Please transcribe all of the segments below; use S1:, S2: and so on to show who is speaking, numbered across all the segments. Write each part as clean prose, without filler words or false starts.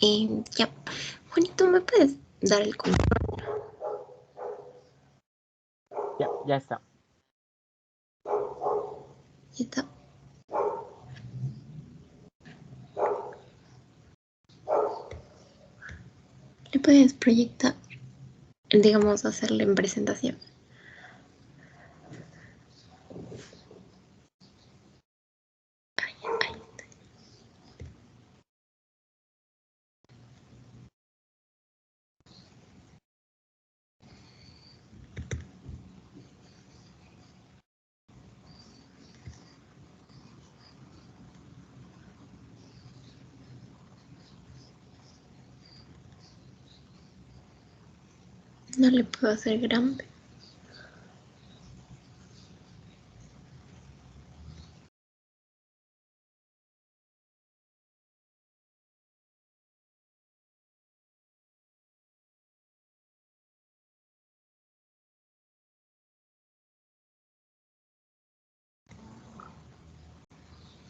S1: Ya, Juanito, ¿me puedes dar el control?
S2: Ya está.
S1: Ya está. ¿Le puedes proyectar? Digamos, hacerle en presentación. Ahí. No le puedo hacer grande.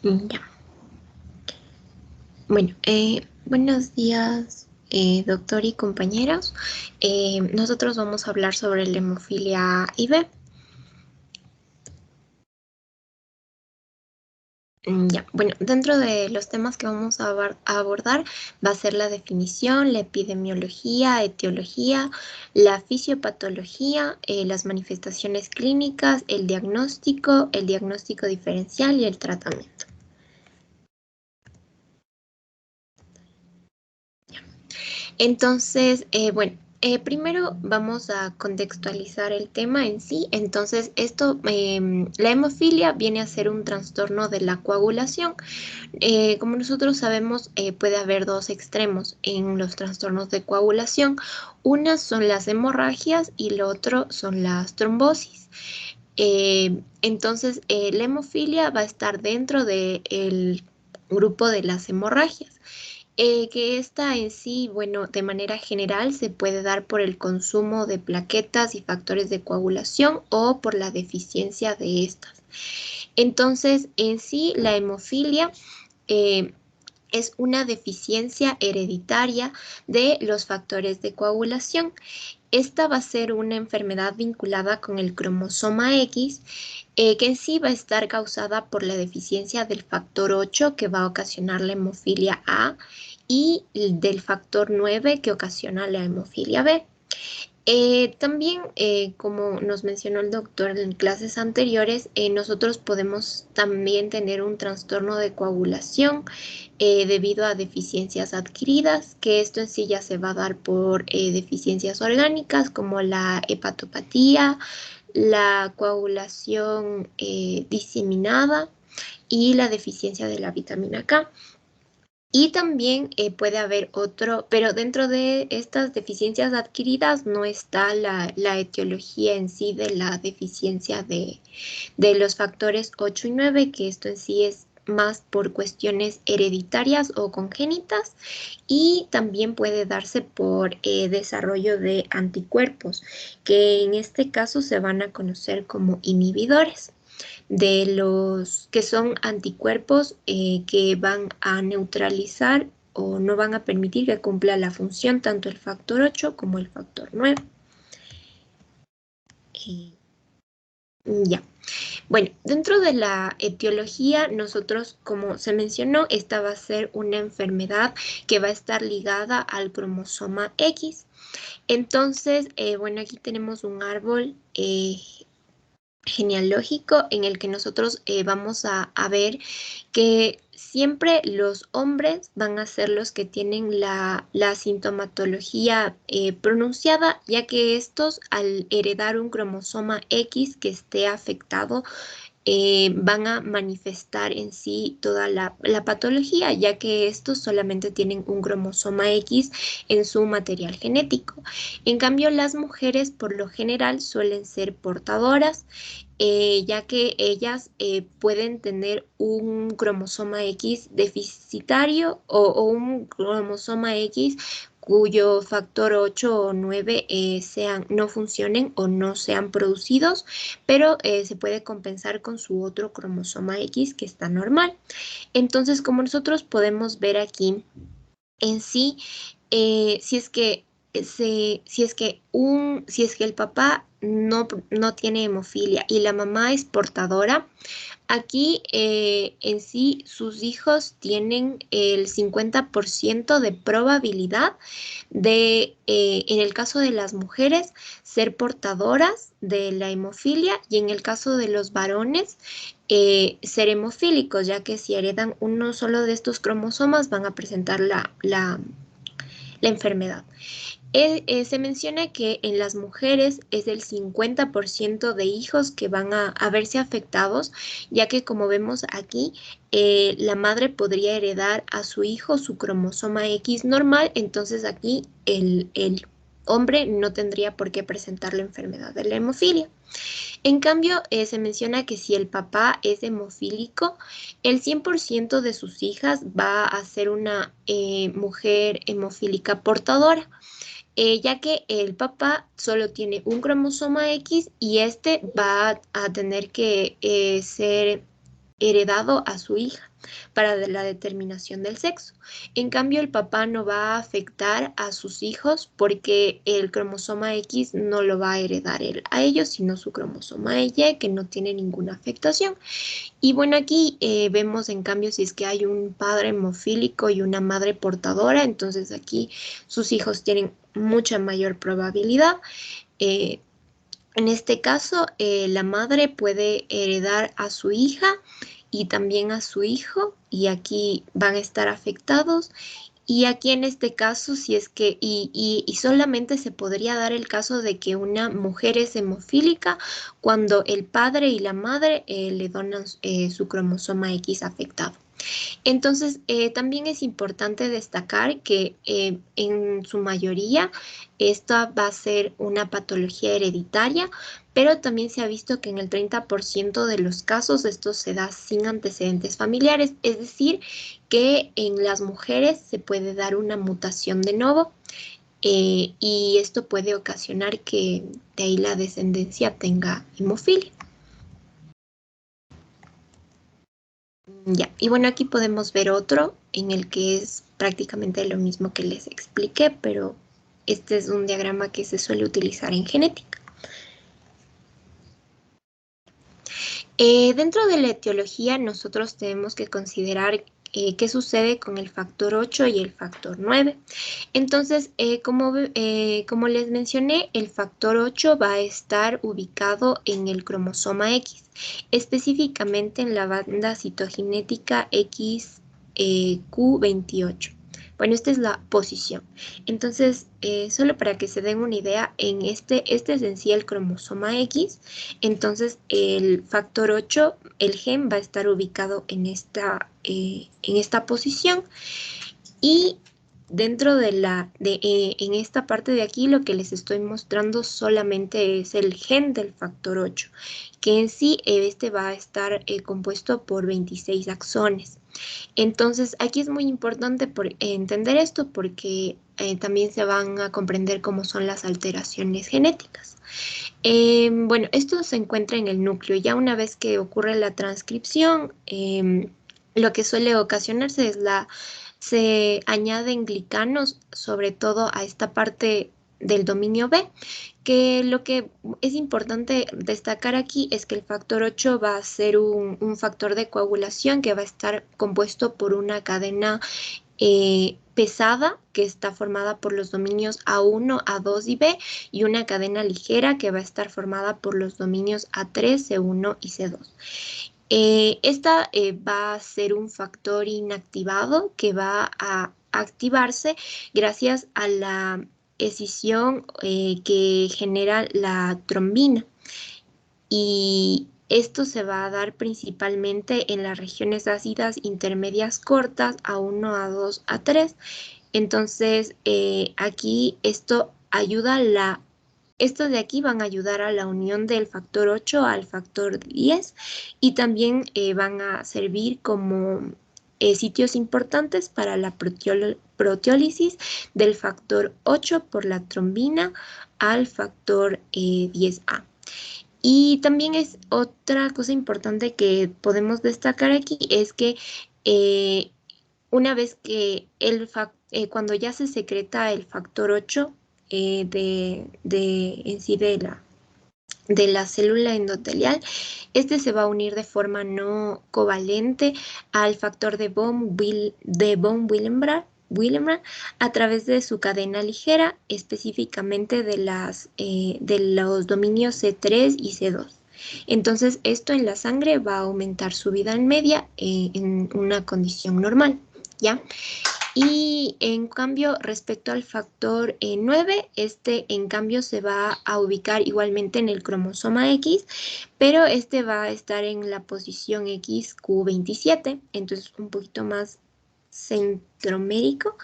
S1: Ya. Bueno, buenos días, doctor y compañeros. Nosotros vamos a hablar sobre la hemofilia A y B. Ya, bueno, dentro de los temas que vamos a abordar va a ser la definición, la epidemiología, etiología, la fisiopatología, las manifestaciones clínicas, el diagnóstico diferencial y el tratamiento. Entonces, bueno, primero vamos a contextualizar el tema en sí. Entonces, la hemofilia viene a ser un trastorno de la coagulación. Como nosotros sabemos, puede haber dos extremos en los trastornos de coagulación. Unas son las hemorragias y lo otro son las trombosis. Entonces, la hemofilia va a estar dentro del grupo de las hemorragias. Que esta en sí, bueno, de manera general se puede dar por el consumo de plaquetas y factores de coagulación o por la deficiencia de estas. Entonces, en sí, la hemofilia eh, es una deficiencia hereditaria de los factores de coagulación. Esta va a ser una enfermedad vinculada con el cromosoma X, que en sí va a estar causada por la deficiencia del factor 8 que va a ocasionar la hemofilia A y del factor 9 que ocasiona la hemofilia B. También, como nos mencionó el doctor en clases anteriores, nosotros podemos también tener un trastorno de coagulación debido a deficiencias adquiridas, que esto en sí ya se va a dar por deficiencias orgánicas como la hepatopatía, la coagulación diseminada y la deficiencia de la vitamina K. Y también puede haber otro, pero dentro de estas deficiencias adquiridas no está la etiología en sí de la deficiencia de los factores 8 y 9, que esto en sí es más por cuestiones hereditarias o congénitas, y también puede darse por desarrollo de anticuerpos, que en este caso se van a conocer como inhibidores de los que son anticuerpos que van a neutralizar o no van a permitir que cumpla la función tanto el factor 8 como el factor 9. Ya. Bueno, dentro de la etiología, nosotros, como se mencionó, esta va a ser una enfermedad que va a estar ligada al cromosoma X. Entonces, bueno, aquí tenemos un árbol genealógico en el que nosotros vamos a ver que siempre los hombres van a ser los que tienen la sintomatología pronunciada, ya que estos al heredar un cromosoma X que esté afectado, van a manifestar en sí toda la patología, ya que estos solamente tienen un cromosoma X en su material genético. En cambio, las mujeres por lo general suelen ser portadoras, ya que ellas pueden tener un cromosoma X deficitario o un cromosoma X cuyo factor 8 o 9 no funcionen o no sean producidos, pero se puede compensar con su otro cromosoma X que está normal. Entonces, como nosotros podemos ver aquí, en sí, si es que si es que el papá no tiene hemofilia y la mamá es portadora, aquí en sí sus hijos tienen el 50% de probabilidad de, en el caso de las mujeres, ser portadoras de la hemofilia y en el caso de los varones, ser hemofílicos, ya que si heredan uno solo de estos cromosomas van a presentar la enfermedad. Se menciona que en las mujeres es el 50% de hijos que van a verse afectados, ya que como vemos aquí, la madre podría heredar a su hijo su cromosoma X normal, entonces aquí el hombre no tendría por qué presentar la enfermedad de la hemofilia. En cambio, se menciona que si el papá es hemofílico, el 100% de sus hijas va a ser una mujer hemofílica portadora, ya que el papá solo tiene un cromosoma X y este va a tener que ser heredado a su hija para la determinación del sexo. En cambio, el papá no va a afectar a sus hijos porque el cromosoma X no lo va a heredar él a ellos, sino su cromosoma Y, que no tiene ninguna afectación. Y bueno, aquí vemos en cambio si es que hay un padre hemofílico y una madre portadora, entonces aquí sus hijos tienen mucha mayor probabilidad. Eh, en este caso, la madre puede heredar a su hija y también a su hijo, y aquí van a estar afectados. Y aquí en este caso, si es que, y solamente se podría dar el caso de que una mujer es hemofílica cuando el padre y la madre le donan su cromosoma X afectado. Entonces, también es importante destacar que en su mayoría esta va a ser una patología hereditaria, pero también se ha visto que en el 30% de los casos esto se da sin antecedentes familiares, es decir, que en las mujeres se puede dar una mutación de novo y esto puede ocasionar que de ahí la descendencia tenga hemofilia. Ya, y bueno, aquí podemos ver otro en el que es prácticamente lo mismo que les expliqué, pero este es un diagrama que se suele utilizar en genética. Dentro de la etiología, nosotros tenemos que considerar qué sucede con el factor 8 y el factor 9. Entonces, como les mencioné, el factor 8 va a estar ubicado en el cromosoma X, específicamente en la banda citogenética XQ28. Bueno, esta es la posición. Entonces, solo para que se den una idea, este es en sí el cromosoma X. Entonces, el factor 8, el gen, va a estar ubicado en esta posición. Y dentro en esta parte de aquí, lo que les estoy mostrando solamente es el gen del factor 8, que en sí este va a estar compuesto por 26 axones. Entonces, aquí es muy importante entender esto porque también se van a comprender cómo son las alteraciones genéticas. Bueno, esto se encuentra en el núcleo. Ya una vez que ocurre la transcripción, lo que suele ocasionarse es se añaden glicanos, sobre todo a esta parte del dominio B, que lo que es importante destacar aquí es que el factor 8 va a ser un factor de coagulación que va a estar compuesto por una cadena pesada que está formada por los dominios A1, A2 y B, y una cadena ligera que va a estar formada por los dominios A3, C1 y C2. Esta va a ser un factor inactivado que va a activarse gracias a la escisión que genera la trombina. Y esto se va a dar principalmente en las regiones ácidas intermedias cortas, A1, A2, A3. Entonces, aquí estos de aquí van a ayudar a la unión del factor 8 al factor 10 y también van a servir como sitios importantes para la proteólisis del factor 8 por la trombina al factor 10A. Y también es otra cosa importante que podemos destacar aquí es que una vez que cuando ya se secreta el factor 8 en sí de la célula endotelial, este se va a unir de forma no covalente al factor de von Willebrand a través de su cadena ligera, específicamente de los dominios C3 y C2. Entonces, esto en la sangre va a aumentar su vida en media en una condición normal, ¿ya? Y en cambio, respecto al factor 9, este en cambio se va a ubicar igualmente en el cromosoma X, pero este va a estar en la posición XQ27, entonces un poquito más centromérico.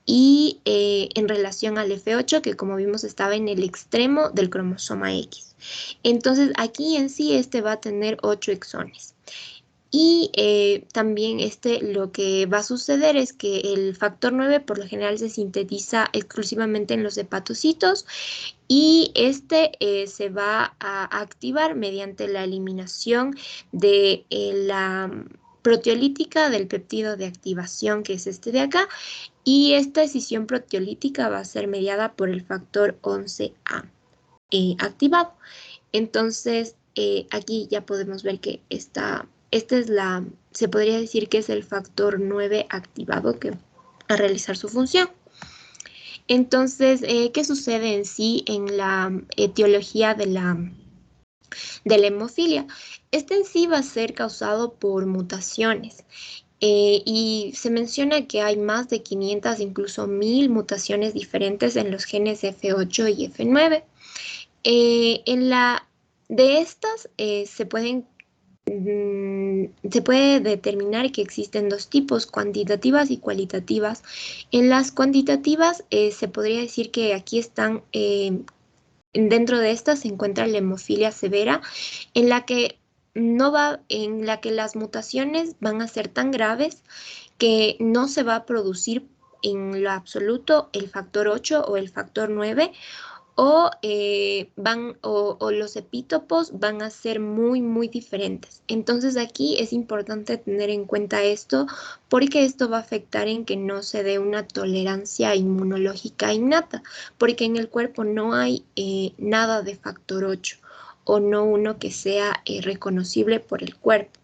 S1: Y en relación al F8, que como vimos estaba en el extremo del cromosoma X. Entonces aquí en sí este va a tener 8 exones. Y también lo que va a suceder es que el factor 9 por lo general se sintetiza exclusivamente en los hepatocitos y se va a activar mediante la eliminación de la proteolítica del péptido de activación, que es este de acá, y esta escisión proteolítica va a ser mediada por el factor 11A activado. Entonces, aquí ya podemos ver que se podría decir que es el factor 9 activado que va a realizar su función. Entonces, ¿qué sucede en sí en la etiología de la hemofilia? Este en sí va a ser causado por mutaciones. Y se menciona que hay más de 500, incluso 1000 mutaciones diferentes en los genes F8 y F9. De estas se puede determinar que existen dos tipos, cuantitativas y cualitativas. En las cuantitativas se podría decir que aquí están, dentro de estas se encuentra la hemofilia severa, en la que las mutaciones van a ser tan graves que no se va a producir en lo absoluto el factor 8 o el factor 9, o los epítopos van a ser muy, muy diferentes. Entonces aquí es importante tener en cuenta esto porque esto va a afectar en que no se dé una tolerancia inmunológica innata, porque en el cuerpo no hay nada de factor 8 o no uno que sea reconocible por el cuerpo.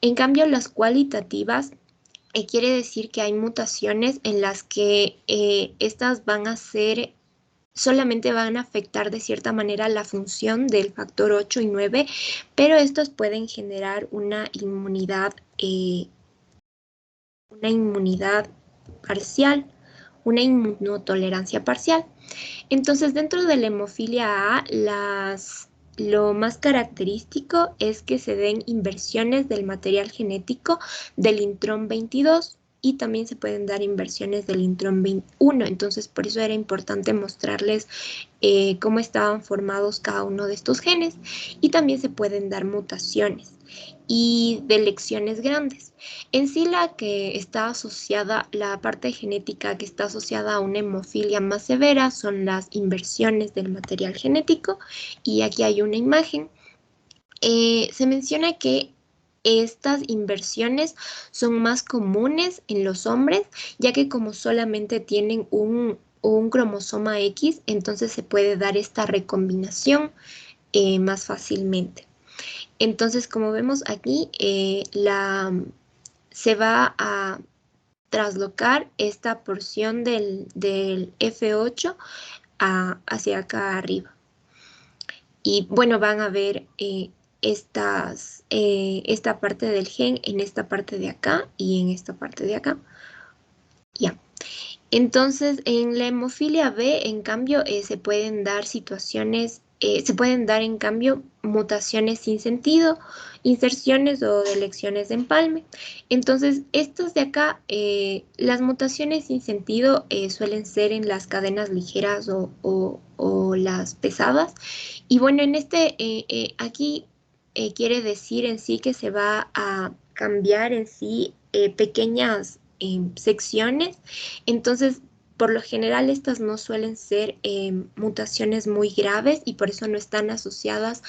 S1: En cambio, las cualitativas quiere decir que hay mutaciones en las que estas solamente van a afectar de cierta manera la función del factor 8 y 9, pero estos pueden generar una inmunidad parcial, una inmunotolerancia parcial. Entonces, dentro de la hemofilia A, lo más característico es que se den inversiones del material genético del intrón 22 y también se pueden dar inversiones del intrón 21. Entonces, por eso era importante mostrarles cómo estaban formados cada uno de estos genes, y también se pueden dar mutaciones y de lecciones grandes. En sí, la parte genética que está asociada a una hemofilia más severa son las inversiones del material genético, y aquí hay una imagen. Se menciona que estas inversiones son más comunes en los hombres, ya que como solamente tienen un cromosoma X, entonces se puede dar esta recombinación más fácilmente. Entonces, como vemos aquí, se va a traslocar esta porción del F8 hacia acá arriba. Y bueno, van a ver esta parte del gen en esta parte de acá y en esta parte de acá. Ya. Entonces, en la hemofilia B, en cambio, se pueden dar en cambio, mutaciones sin sentido, inserciones o delecciones de empalme. Entonces, estas de acá, las mutaciones sin sentido suelen ser en las cadenas ligeras o las pesadas. Y bueno, aquí quiere decir en sí que se va a cambiar en sí pequeñas secciones. Entonces, por lo general, estas no suelen ser mutaciones muy graves y por eso no están asociadas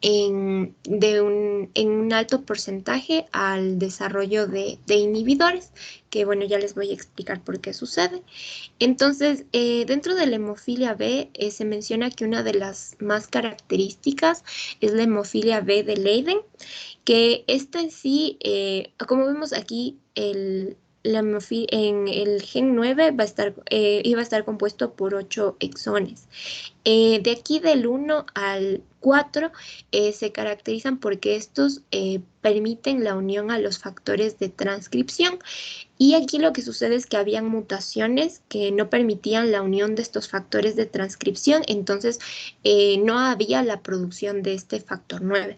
S1: en un alto porcentaje al desarrollo de inhibidores, que bueno, ya les voy a explicar por qué sucede. Entonces, dentro de la hemofilia B se menciona que una de las más características es la hemofilia B de Leiden, que esta en sí, como vemos aquí, en el gen 9 iba a estar compuesto por 8 exones. De aquí del 1 al 4 se caracterizan porque estos permiten la unión a los factores de transcripción. Y aquí lo que sucede es que habían mutaciones que no permitían la unión de estos factores de transcripción, entonces no había la producción de este factor 9.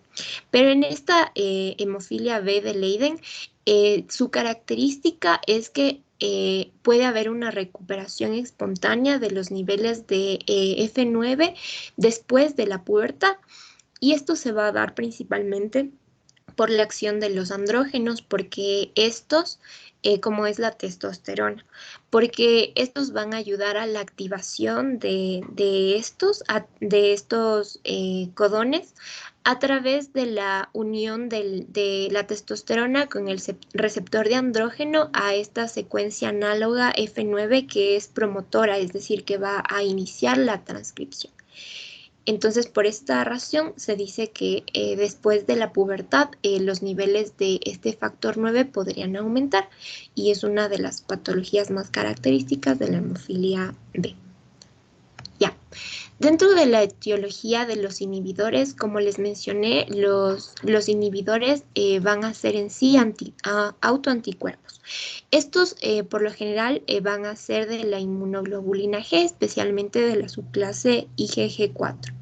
S1: Pero en esta hemofilia B de Leiden, su característica es que puede haber una recuperación espontánea de los niveles de F9 después de la pubertad, y esto se va a dar principalmente por la acción de los andrógenos, porque estos, como es la testosterona, porque estos van a ayudar a la activación de estos codones a través de la unión de la testosterona con el receptor de andrógeno a esta secuencia análoga F9 que es promotora, es decir, que va a iniciar la transcripción. Entonces, por esta razón, se dice que después de la pubertad los niveles de este factor 9 podrían aumentar, y es una de las patologías más características de la hemofilia B. Ya. Dentro de la etiología de los inhibidores, como les mencioné, los inhibidores van a ser en sí autoanticuerpos. Estos, por lo general, van a ser de la inmunoglobulina G, especialmente de la subclase IgG4.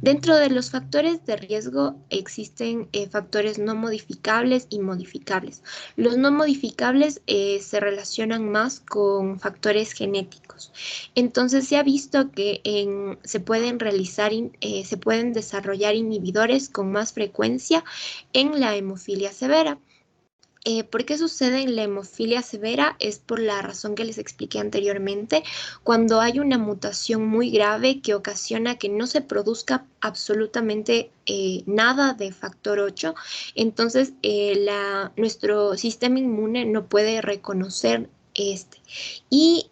S1: Dentro de los factores de riesgo existen factores no modificables y modificables. Los no modificables se relacionan más con factores genéticos. Entonces se ha visto que se pueden desarrollar inhibidores con más frecuencia en la hemofilia severa. ¿Por qué sucede en la hemofilia severa? Es por la razón que les expliqué anteriormente, cuando hay una mutación muy grave que ocasiona que no se produzca absolutamente nada de factor 8, entonces nuestro sistema inmune no puede reconocer este. Y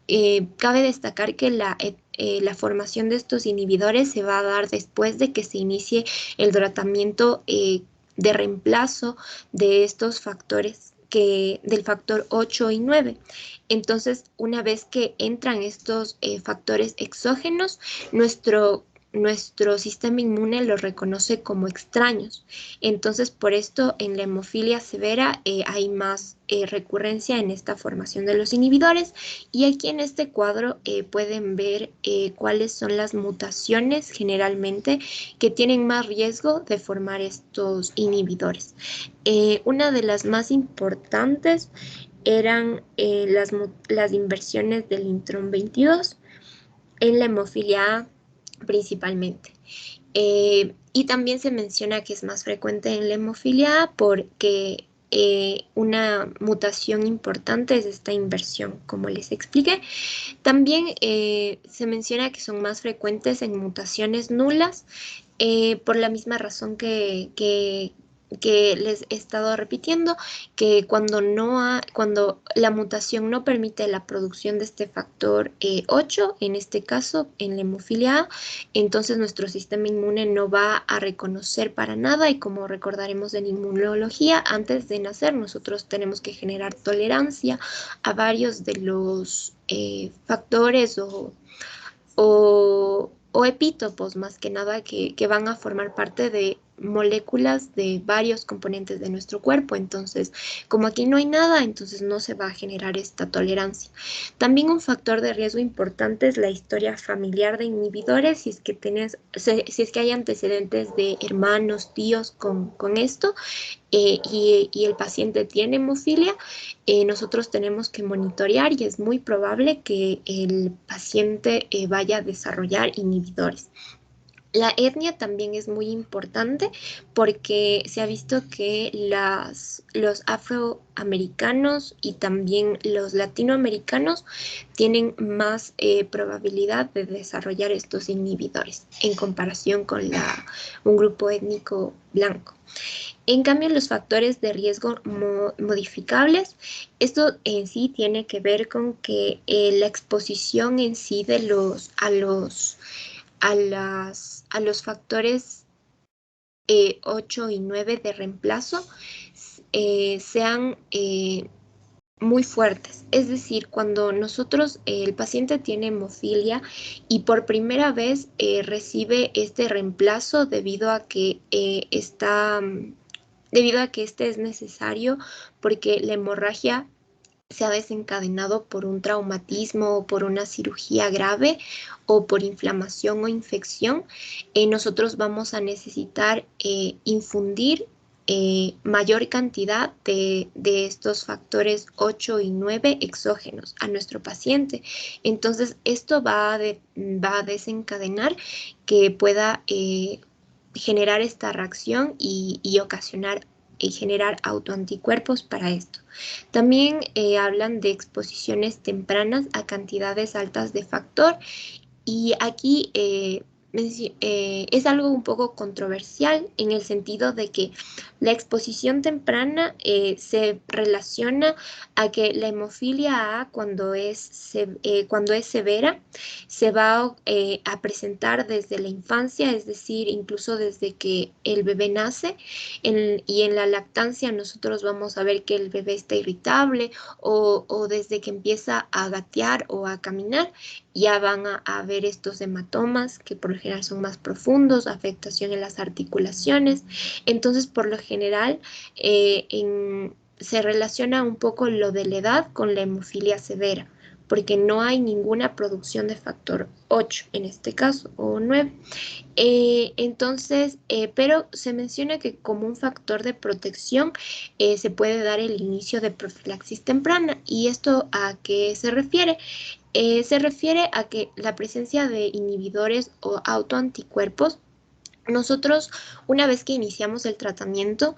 S1: cabe destacar que la formación de estos inhibidores se va a dar después de que se inicie el tratamiento de reemplazo de estos factores del factor 8 y 9. Entonces, una vez que entran estos factores exógenos, nuestro sistema inmune los reconoce como extraños. Entonces, por esto en la hemofilia severa hay más recurrencia en esta formación de los inhibidores. Y aquí en este cuadro pueden ver cuáles son las mutaciones generalmente que tienen más riesgo de formar estos inhibidores. Una de las más importantes eran las inversiones del intrón 22 en la hemofilia A principalmente. Y también se menciona que es más frecuente en la hemofilia A porque una mutación importante es esta inversión, como les expliqué. También se menciona que son más frecuentes en mutaciones nulas, por la misma razón que les he estado repitiendo, que cuando la mutación no permite la producción de este factor 8, en este caso en la hemofilia A, entonces nuestro sistema inmune no va a reconocer para nada, y como recordaremos en inmunología, antes de nacer nosotros tenemos que generar tolerancia a varios de los factores o epítopos, más que nada, que van a formar parte de moléculas de varios componentes de nuestro cuerpo. Entonces, como aquí no hay nada, entonces no se va a generar esta tolerancia. También un factor de riesgo importante es la historia familiar de inhibidores, si es que hay antecedentes de hermanos, tíos con esto, y el paciente tiene hemofilia, nosotros tenemos que monitorear y es muy probable que el paciente vaya a desarrollar inhibidores. La etnia también es muy importante porque se ha visto que los afroamericanos y también los latinoamericanos tienen más probabilidad de desarrollar estos inhibidores en comparación con un grupo étnico blanco. En cambio, los factores de riesgo modificables, esto en sí tiene que ver con que la exposición en sí de a los factores 8 y 9 de reemplazo sean muy fuertes. Es decir, cuando nosotros, el paciente tiene hemofilia y por primera vez recibe este reemplazo debido a que este es necesario porque la hemorragia se ha desencadenado por un traumatismo o por una cirugía grave o por inflamación o infección, nosotros vamos a necesitar infundir mayor cantidad de estos factores 8 y 9 exógenos a nuestro paciente. Entonces, esto va a desencadenar que pueda generar esta reacción y ocasionar y generar autoanticuerpos para esto. También hablan de exposiciones tempranas a cantidades altas de factor y aquí es algo un poco controversial en el sentido de que la exposición temprana se relaciona a que la hemofilia A cuando es severa se va a presentar desde la infancia, es decir, incluso desde que el bebé nace y en la lactancia nosotros vamos a ver que el bebé está irritable o desde que empieza a gatear o a caminar ya van a ver estos hematomas que por lo general son más profundos, afectación en las articulaciones. Entonces, por lo general, se relaciona un poco lo de la edad con la hemofilia severa, porque no hay ninguna producción de factor 8 en este caso, o 9. Pero se menciona que como un factor de protección se puede dar el inicio de profilaxis temprana. ¿Y esto a qué se refiere? Se refiere a que la presencia de inhibidores o autoanticuerpos, nosotros, una vez que iniciamos el tratamiento,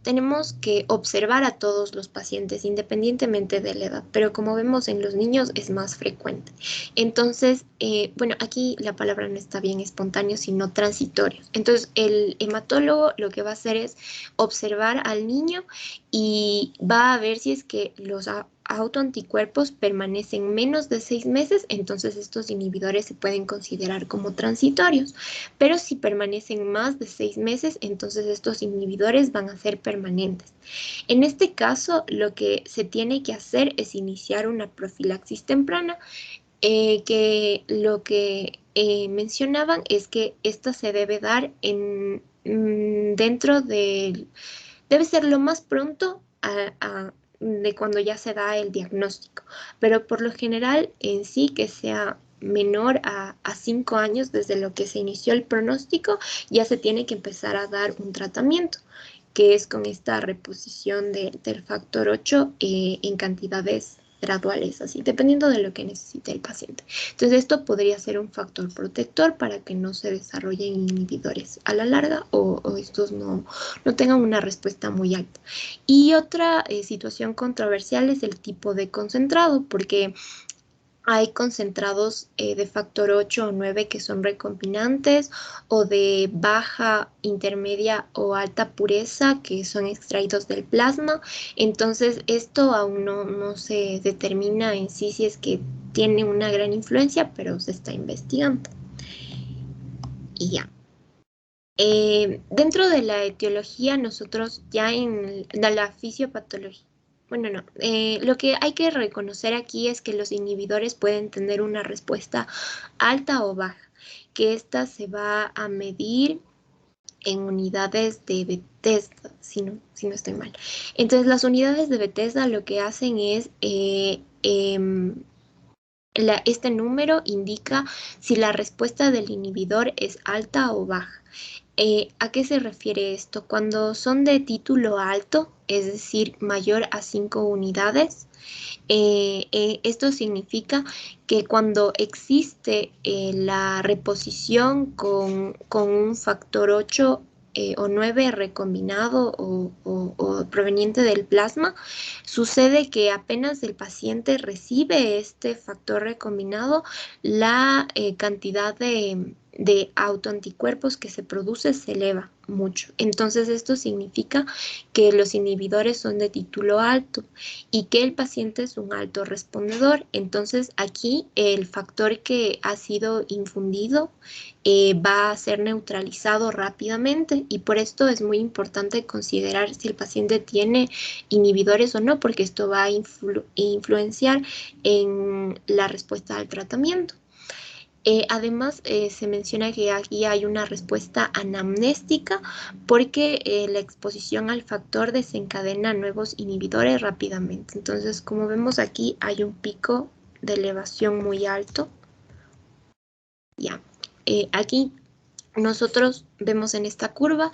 S1: tenemos que observar a todos los pacientes independientemente de la edad, pero como vemos en los niños es más frecuente. Entonces, bueno, aquí la palabra no está bien espontáneo, sino transitorios. Entonces, el hematólogo lo que va a hacer es observar al niño y va a ver si es que los autoanticuerpos permanecen menos de 6 meses, entonces estos inhibidores se pueden considerar como transitorios. Pero si permanecen más de 6 meses, entonces estos inhibidores van a ser permanentes. En este caso, lo que se tiene que hacer es iniciar una profilaxis temprana, que lo que mencionaban es que esta se debe dar debe ser lo más pronto de cuando ya se da el diagnóstico, pero por lo general en sí que sea menor a 5 años desde lo que se inició el pronóstico, ya se tiene que empezar a dar un tratamiento, que es con esta reposición del factor 8 en cantidades graduales, así, dependiendo de lo que necesite el paciente. Entonces, esto podría ser un factor protector para que no se desarrollen inhibidores a la larga o estos no tengan una respuesta muy alta. Y otra situación controversial es el tipo de concentrado, porque hay concentrados de factor 8 o 9 que son recombinantes o de baja, intermedia o alta pureza que son extraídos del plasma. Entonces, esto aún no se determina en sí si es que tiene una gran influencia, pero se está investigando. Y ya. Dentro de la etiología, nosotros ya en la fisiopatología, bueno, no, lo que hay que reconocer aquí es que los inhibidores pueden tener una respuesta alta o baja, que esta se va a medir en unidades de Bethesda, si no estoy mal. Entonces, las unidades de Bethesda lo que hacen es este número indica si la respuesta del inhibidor es alta o baja. ¿A qué se refiere esto? Cuando son de título alto, es decir, mayor a 5 unidades, esto significa que cuando existe la reposición con un factor 8 o 9 recombinado o proveniente del plasma, sucede que apenas el paciente recibe este factor recombinado, la cantidad de autoanticuerpos que se produce se eleva mucho. Entonces esto significa que los inhibidores son de título alto y que el paciente es un alto respondedor. Entonces aquí el factor que ha sido infundido va a ser neutralizado rápidamente, y por esto es muy importante considerar si el paciente tiene inhibidores o no, porque esto va a influenciar en la respuesta al tratamiento. Además, se menciona que aquí hay una respuesta anamnéstica porque la exposición al factor desencadena nuevos inhibidores rápidamente. Entonces, como vemos aquí, hay un pico de elevación muy alto. Ya. Aquí nosotros vemos en esta curva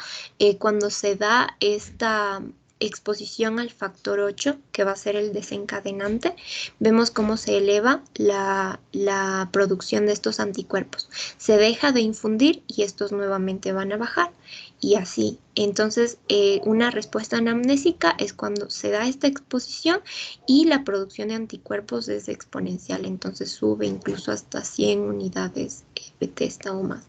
S1: cuando se da esta exposición al factor 8, que va a ser el desencadenante, vemos cómo se eleva la producción de estos anticuerpos. Se deja de infundir y estos nuevamente van a bajar, y así. Entonces, una respuesta anamnésica es cuando se da esta exposición y la producción de anticuerpos es exponencial, entonces sube incluso hasta 100 unidades Bethesda o más.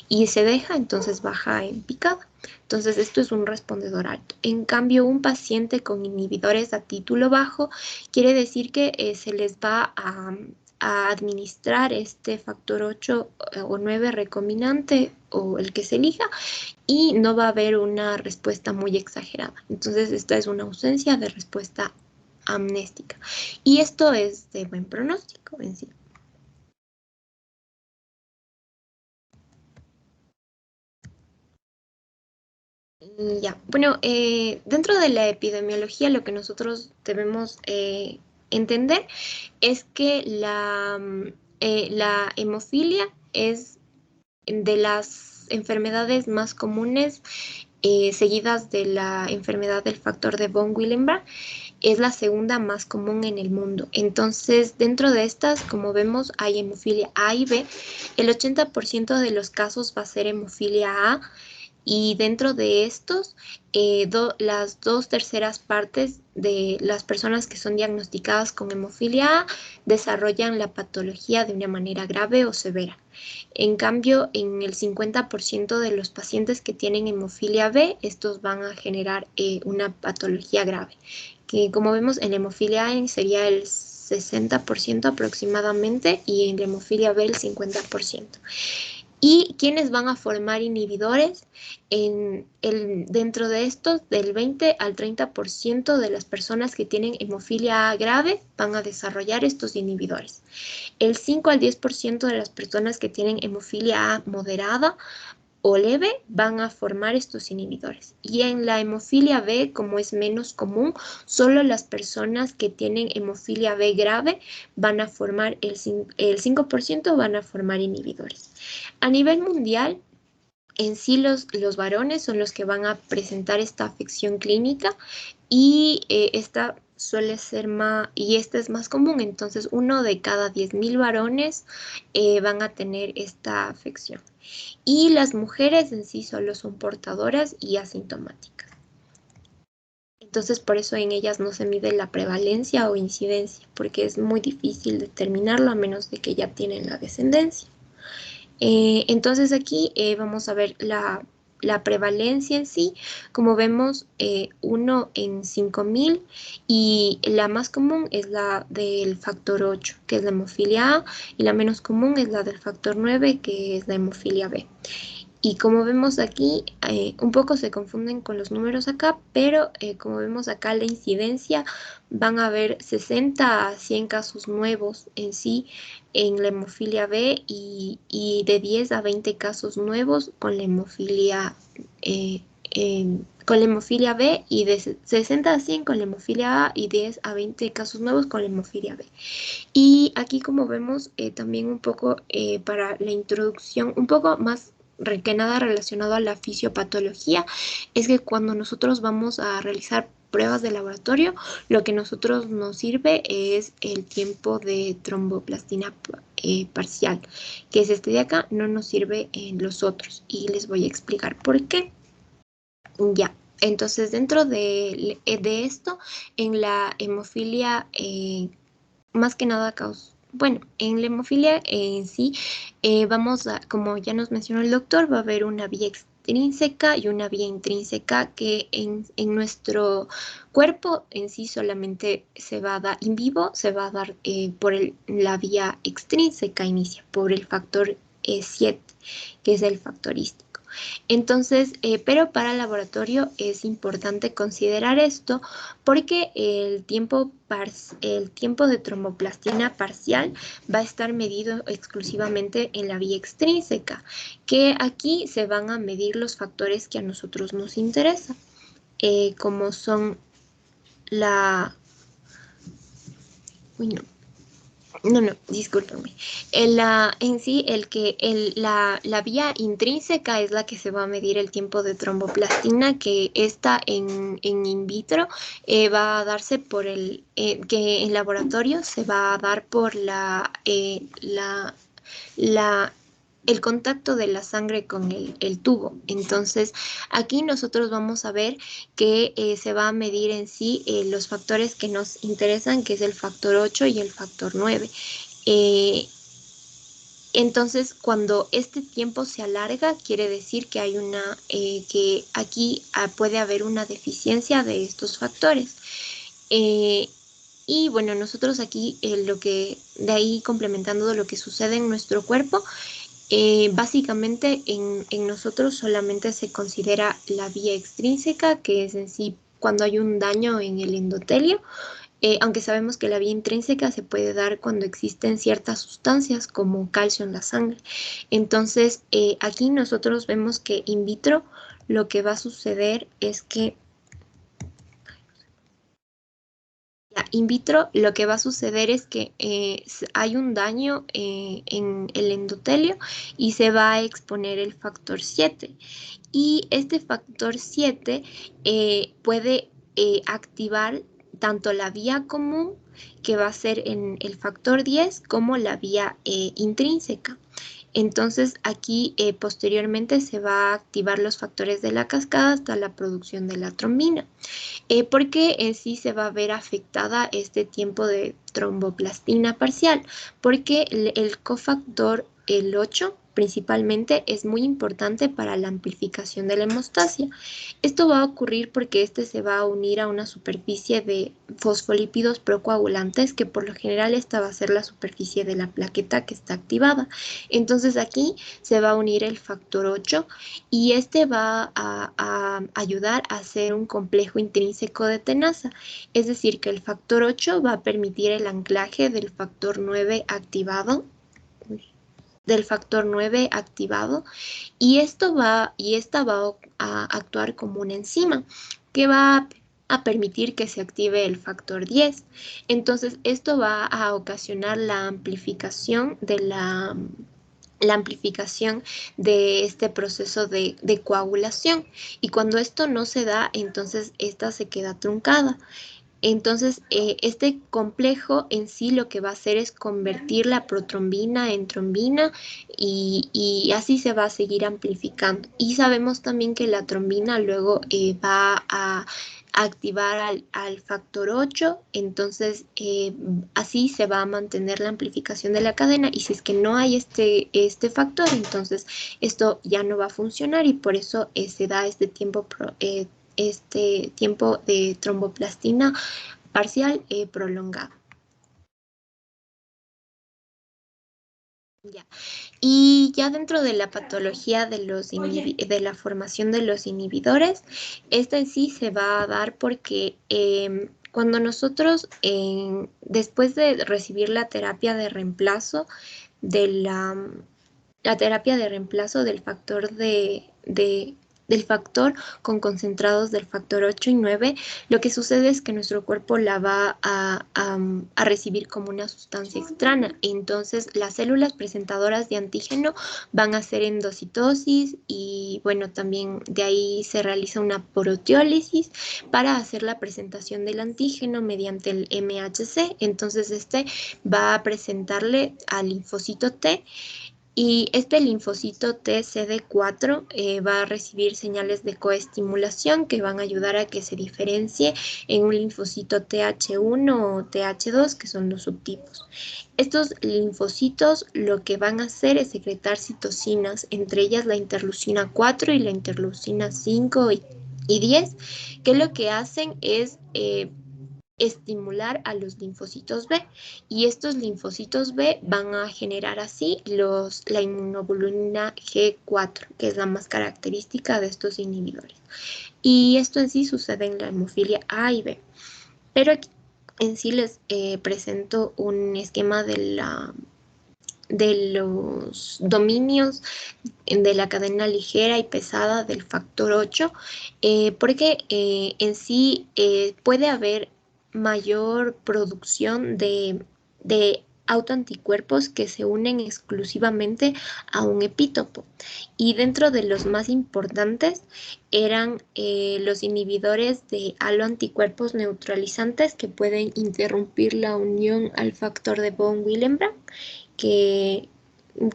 S1: Y se deja, entonces baja en picada. Entonces esto es un respondedor alto. En cambio, un paciente con inhibidores a título bajo quiere decir que se les va a administrar este factor 8 o 9 recombinante o el que se elija, y no va a haber una respuesta muy exagerada. Entonces esta es una ausencia de respuesta amnéstica. Y esto es de buen pronóstico en sí. Ya, bueno, dentro de la epidemiología lo que nosotros debemos entender es que la hemofilia es de las enfermedades más comunes, seguidas de la enfermedad del factor de von Willebrand. Es la segunda más común en el mundo. Entonces, dentro de estas, como vemos, hay hemofilia A y B. El 80% de los casos va a ser hemofilia A, y dentro de estos, las 2/3 partes de las personas que son diagnosticadas con hemofilia A desarrollan la patología de una manera grave o severa. En cambio, en el 50% de los pacientes que tienen hemofilia B, estos van a generar una patología grave, que como vemos en la hemofilia A sería el 60% aproximadamente, y en la hemofilia B el 50%. ¿Y quiénes van a formar inhibidores? Dentro de estos, del 20 al 30% de las personas que tienen hemofilia A grave van a desarrollar estos inhibidores. El 5 al 10% de las personas que tienen hemofilia A moderada o leve van a formar estos inhibidores. Y en la hemofilia B, como es menos común, solo las personas que tienen hemofilia B grave van a formar, el 5% van a formar inhibidores. A nivel mundial, en sí los varones son los que van a presentar esta afección clínica, y esta suele ser más, y esta es más común. Entonces, 1 de cada 10.000 varones van a tener esta afección. Y las mujeres en sí solo son portadoras y asintomáticas. Entonces, por eso en ellas no se mide la prevalencia o incidencia, porque es muy difícil determinarlo a menos de que ya tienen la descendencia. Entonces aquí vamos a ver la prevalencia en sí. Como vemos, 1 en 5.000, y la más común es la del factor 8, que es la hemofilia A, y la menos común es la del factor 9, que es la hemofilia B. Y como vemos aquí, un poco se confunden con los números acá, pero como vemos acá, la incidencia van a haber 60 a 100 casos nuevos en sí en la hemofilia B, y de 10 a 20 casos nuevos con la hemofilia B, y de 60 a 100 con la hemofilia A, y 10 a 20 casos nuevos con la hemofilia B. Y aquí, como vemos, también un poco para la introducción, un poco más que nada relacionado a la fisiopatología, es que cuando nosotros vamos a realizar pruebas de laboratorio, lo que nosotros nos sirve es el tiempo de tromboplastina parcial, que es este de acá, no nos sirve en los otros, y les voy a explicar por qué. Ya, entonces dentro de esto, en la hemofilia, más que nada bueno, en la hemofilia en sí, como ya nos mencionó el doctor, va a haber una vía extrínseca y una vía intrínseca que en nuestro cuerpo en sí solamente se va a dar, en vivo se va a dar por la vía extrínseca, inicia por el factor 7, que es el factorístico. Entonces, pero para el laboratorio es importante considerar esto porque el tiempo de tromboplastina parcial va a estar medido exclusivamente en la vía extrínseca, que aquí se van a medir los factores que a nosotros nos interesan, como son la... Uy, no, discúlpenme. En sí, la vía intrínseca es la que se va a medir el tiempo de tromboplastina, que está en in vitro va a darse que en laboratorio se va a dar por la el contacto de la sangre con el tubo. Entonces, aquí nosotros vamos a ver que se va a medir en sí los factores que nos interesan, que es el factor 8 y el factor 9. Eh, entonces, cuando este tiempo se alarga, quiere decir que que aquí puede haber una deficiencia de estos factores. Y bueno, nosotros aquí de ahí complementando lo que sucede en nuestro cuerpo, básicamente en nosotros solamente se considera la vía extrínseca, que es en sí cuando hay un daño en el endotelio, aunque sabemos que la vía intrínseca se puede dar cuando existen ciertas sustancias como calcio en la sangre. Entonces, aquí nosotros vemos que in vitro lo que va a suceder es que in vitro lo que va a suceder es que hay un daño en el endotelio y se va a exponer el factor 7. Y este factor 7 puede activar tanto la vía común, que va a ser en el factor 10, como la vía intrínseca. Entonces aquí posteriormente se va a activar los factores de la cascada hasta la producción de la trombina, porque en sí se va a ver afectada este tiempo de tromboplastina parcial, porque el cofactor, el 8, principalmente es muy importante para la amplificación de la hemostasia. Esto va a ocurrir porque este se va a unir a una superficie de fosfolípidos procoagulantes, que por lo general esta va a ser la superficie de la plaqueta que está activada. Entonces aquí se va a unir el factor 8 y este va a ayudar a hacer un complejo intrínseco de tenaza. Es decir, que el factor 8 va a permitir el anclaje del factor 9 activado y esta va a actuar como una enzima que va a permitir que se active el factor 10. Entonces, esto va a ocasionar la amplificación de este proceso de coagulación. Y cuando esto no se da, entonces esta se queda truncada. Entonces, este complejo en sí lo que va a hacer es convertir la protrombina en trombina y así se va a seguir amplificando. Y sabemos también que la trombina luego va a activar al factor 8, entonces así se va a mantener la amplificación de la cadena, y si es que no hay este factor, entonces esto ya no va a funcionar y por eso se da este tiempo de tromboplastina parcial prolongado. Ya. Y ya dentro de la patología de la formación de los inhibidores, esta en sí se va a dar porque cuando nosotros, después de recibir la terapia de reemplazo de la terapia de reemplazo del factor de del factor con concentrados del factor 8 y 9, lo que sucede es que nuestro cuerpo la va a recibir como una sustancia extraña. Entonces, las células presentadoras de antígeno van a hacer endocitosis y, bueno, también de ahí se realiza una proteólisis para hacer la presentación del antígeno mediante el MHC. Entonces, este va a presentarle al linfocito T y este linfocito TCD4 va a recibir señales de coestimulación que van a ayudar a que se diferencie en un linfocito TH1 o TH2, que son los subtipos. Estos linfocitos lo que van a hacer es secretar citocinas, entre ellas la interleucina 4 y la interleucina 5 y 10, que lo que hacen es estimular a los linfocitos B y estos linfocitos B van a generar así la inmunoglobulina G4, que es la más característica de estos inhibidores. Y esto en sí sucede en la hemofilia A y B. Pero aquí en sí les presento un esquema de los dominios de la cadena ligera y pesada del factor 8, porque en sí puede haber mayor producción de autoanticuerpos que se unen exclusivamente a un epítopo. Y dentro de los más importantes eran los inhibidores de haloanticuerpos neutralizantes que pueden interrumpir la unión al factor de von Willebrand, que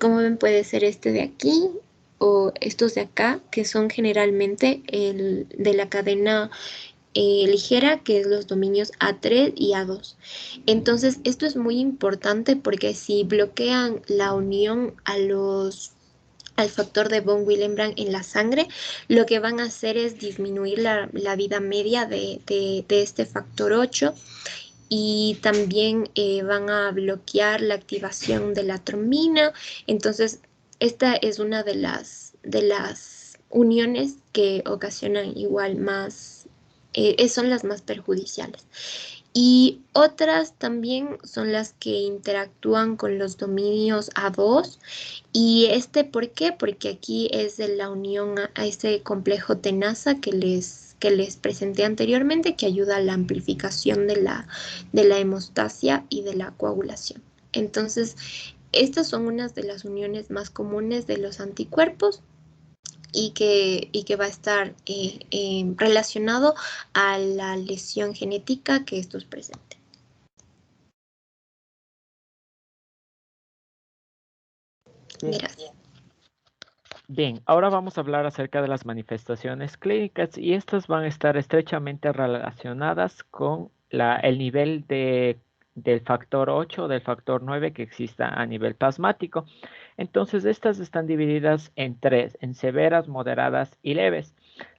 S1: como ven puede ser este de aquí o estos de acá, que son generalmente el de la cadena ligera, que es los dominios A3 y A2. Entonces, esto es muy importante porque si bloquean la unión al factor de von Willebrand en la sangre, lo que van a hacer es disminuir la vida media de este factor 8 y también van a bloquear la activación de la trombina. Entonces, esta es una de las uniones que ocasionan igual más, son las más perjudiciales. Y otras también son las que interactúan con los dominios A2. ¿Y este por qué? Porque aquí es de la unión a este complejo tenaza que les presenté anteriormente, que ayuda a la amplificación de la hemostasia y de la coagulación. Entonces, estas son unas de las uniones más comunes de los anticuerpos y que va a estar relacionado a la lesión genética que estos presenten.
S2: Bien.
S1: Gracias.
S2: Bien, ahora vamos a hablar acerca de las manifestaciones clínicas y estas van a estar estrechamente relacionadas con el nivel del factor 8 o del factor 9 que exista a nivel plasmático. Entonces, estas están divididas en tres, en severas, moderadas y leves.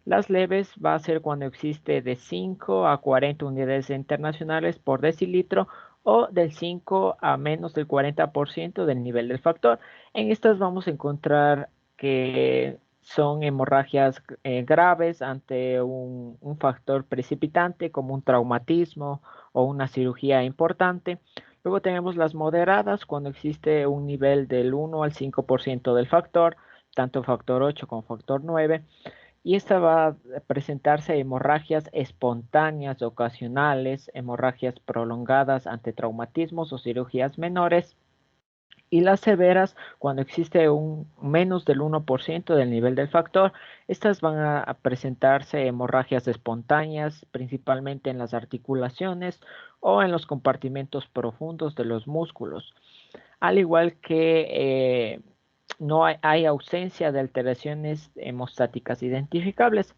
S2: Las leves va a ser cuando existe de 5 a 40 unidades internacionales por decilitro o del 5 a menos del 40% del nivel del factor. En estas vamos a encontrar que son hemorragias graves ante un factor precipitante como un traumatismo o una cirugía importante. Luego tenemos las moderadas cuando existe un nivel del 1 al 5% del factor, tanto factor 8 como factor 9. Y esta va a presentarse hemorragias espontáneas, ocasionales, hemorragias prolongadas ante traumatismos o cirugías menores. Y las severas, cuando existe un menos del 1% del nivel del factor, estas van a presentarse hemorragias espontáneas, principalmente en las articulaciones o en los compartimentos profundos de los músculos. Al igual que no hay ausencia de alteraciones hemostáticas identificables.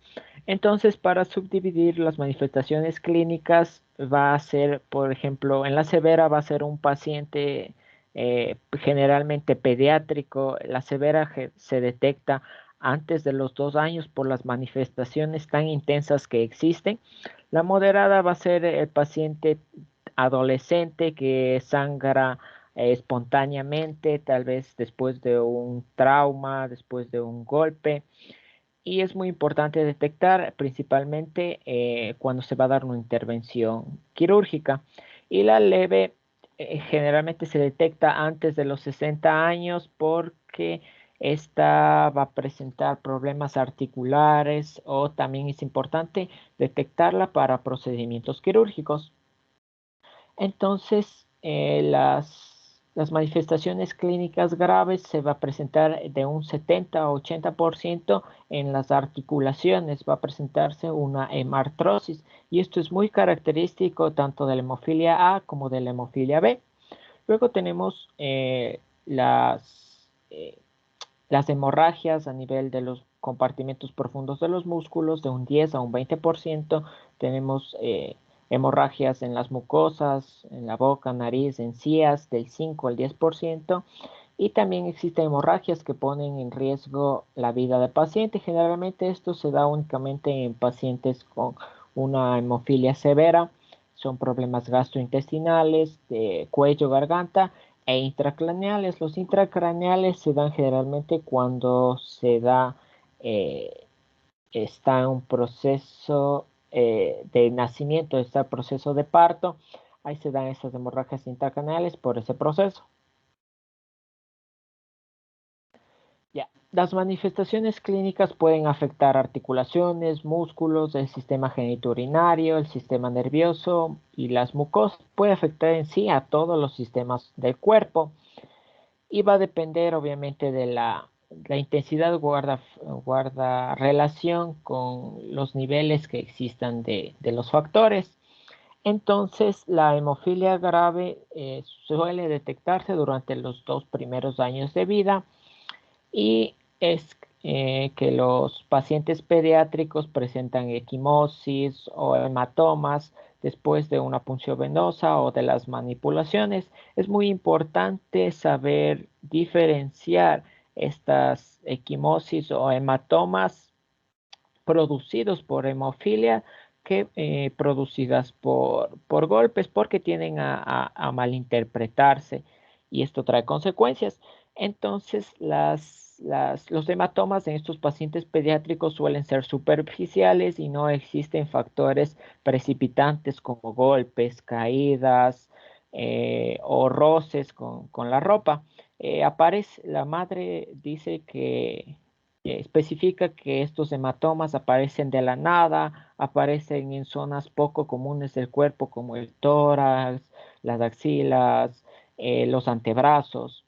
S2: Entonces, para subdividir las manifestaciones clínicas, va a ser, por ejemplo, en la severa va a ser un paciente generalmente pediátrico. La severa se detecta antes de los 2 años por las manifestaciones tan intensas que existen. La moderada va a ser el paciente adolescente que sangra espontáneamente, tal vez después de un trauma, después de un golpe. Y es muy importante detectar principalmente cuando se va a dar una intervención quirúrgica. Y la leve generalmente se detecta antes de los 60 años porque esta va a presentar problemas articulares o también es importante detectarla para procedimientos quirúrgicos. Entonces, las manifestaciones clínicas graves se va a presentar de un 70 a 80% en las articulaciones, va a presentarse una hemartrosis y esto es muy característico tanto de la hemofilia A como de la hemofilia B. Luego tenemos las hemorragias a nivel de los compartimentos profundos de los músculos de un 10 a un 20%. Tenemos hemorragias en las mucosas, en la boca, nariz, encías del 5 al 10%. Y también existen hemorragias que ponen en riesgo la vida del paciente. Generalmente esto se da únicamente en pacientes con una hemofilia severa. Son problemas gastrointestinales, de cuello, garganta e intracraneales. Los intracraneales se dan generalmente cuando está en un proceso de nacimiento, está el proceso de parto. Ahí se dan esas hemorragias intracraneales por ese proceso. Ya. Las manifestaciones clínicas pueden afectar articulaciones, músculos, el sistema genitourinario, el sistema nervioso y las mucosas. Puede afectar en sí a todos los sistemas del cuerpo y va a depender obviamente de la intensidad guarda relación con los niveles que existan de los factores. Entonces, la hemofilia grave suele detectarse durante los 2 primeros años de vida y es que los pacientes pediátricos presentan equimosis o hematomas después de una punción venosa o de las manipulaciones. Es muy importante saber diferenciar estas equimosis o hematomas producidos por hemofilia que producidas por golpes porque tienden a malinterpretarse y esto trae consecuencias. Entonces, los hematomas en estos pacientes pediátricos suelen ser superficiales y no existen factores precipitantes como golpes, caídas o roces con la ropa. La madre dice que especifica que estos hematomas aparecen de la nada, aparecen en zonas poco comunes del cuerpo como el tórax, las axilas, los antebrazos.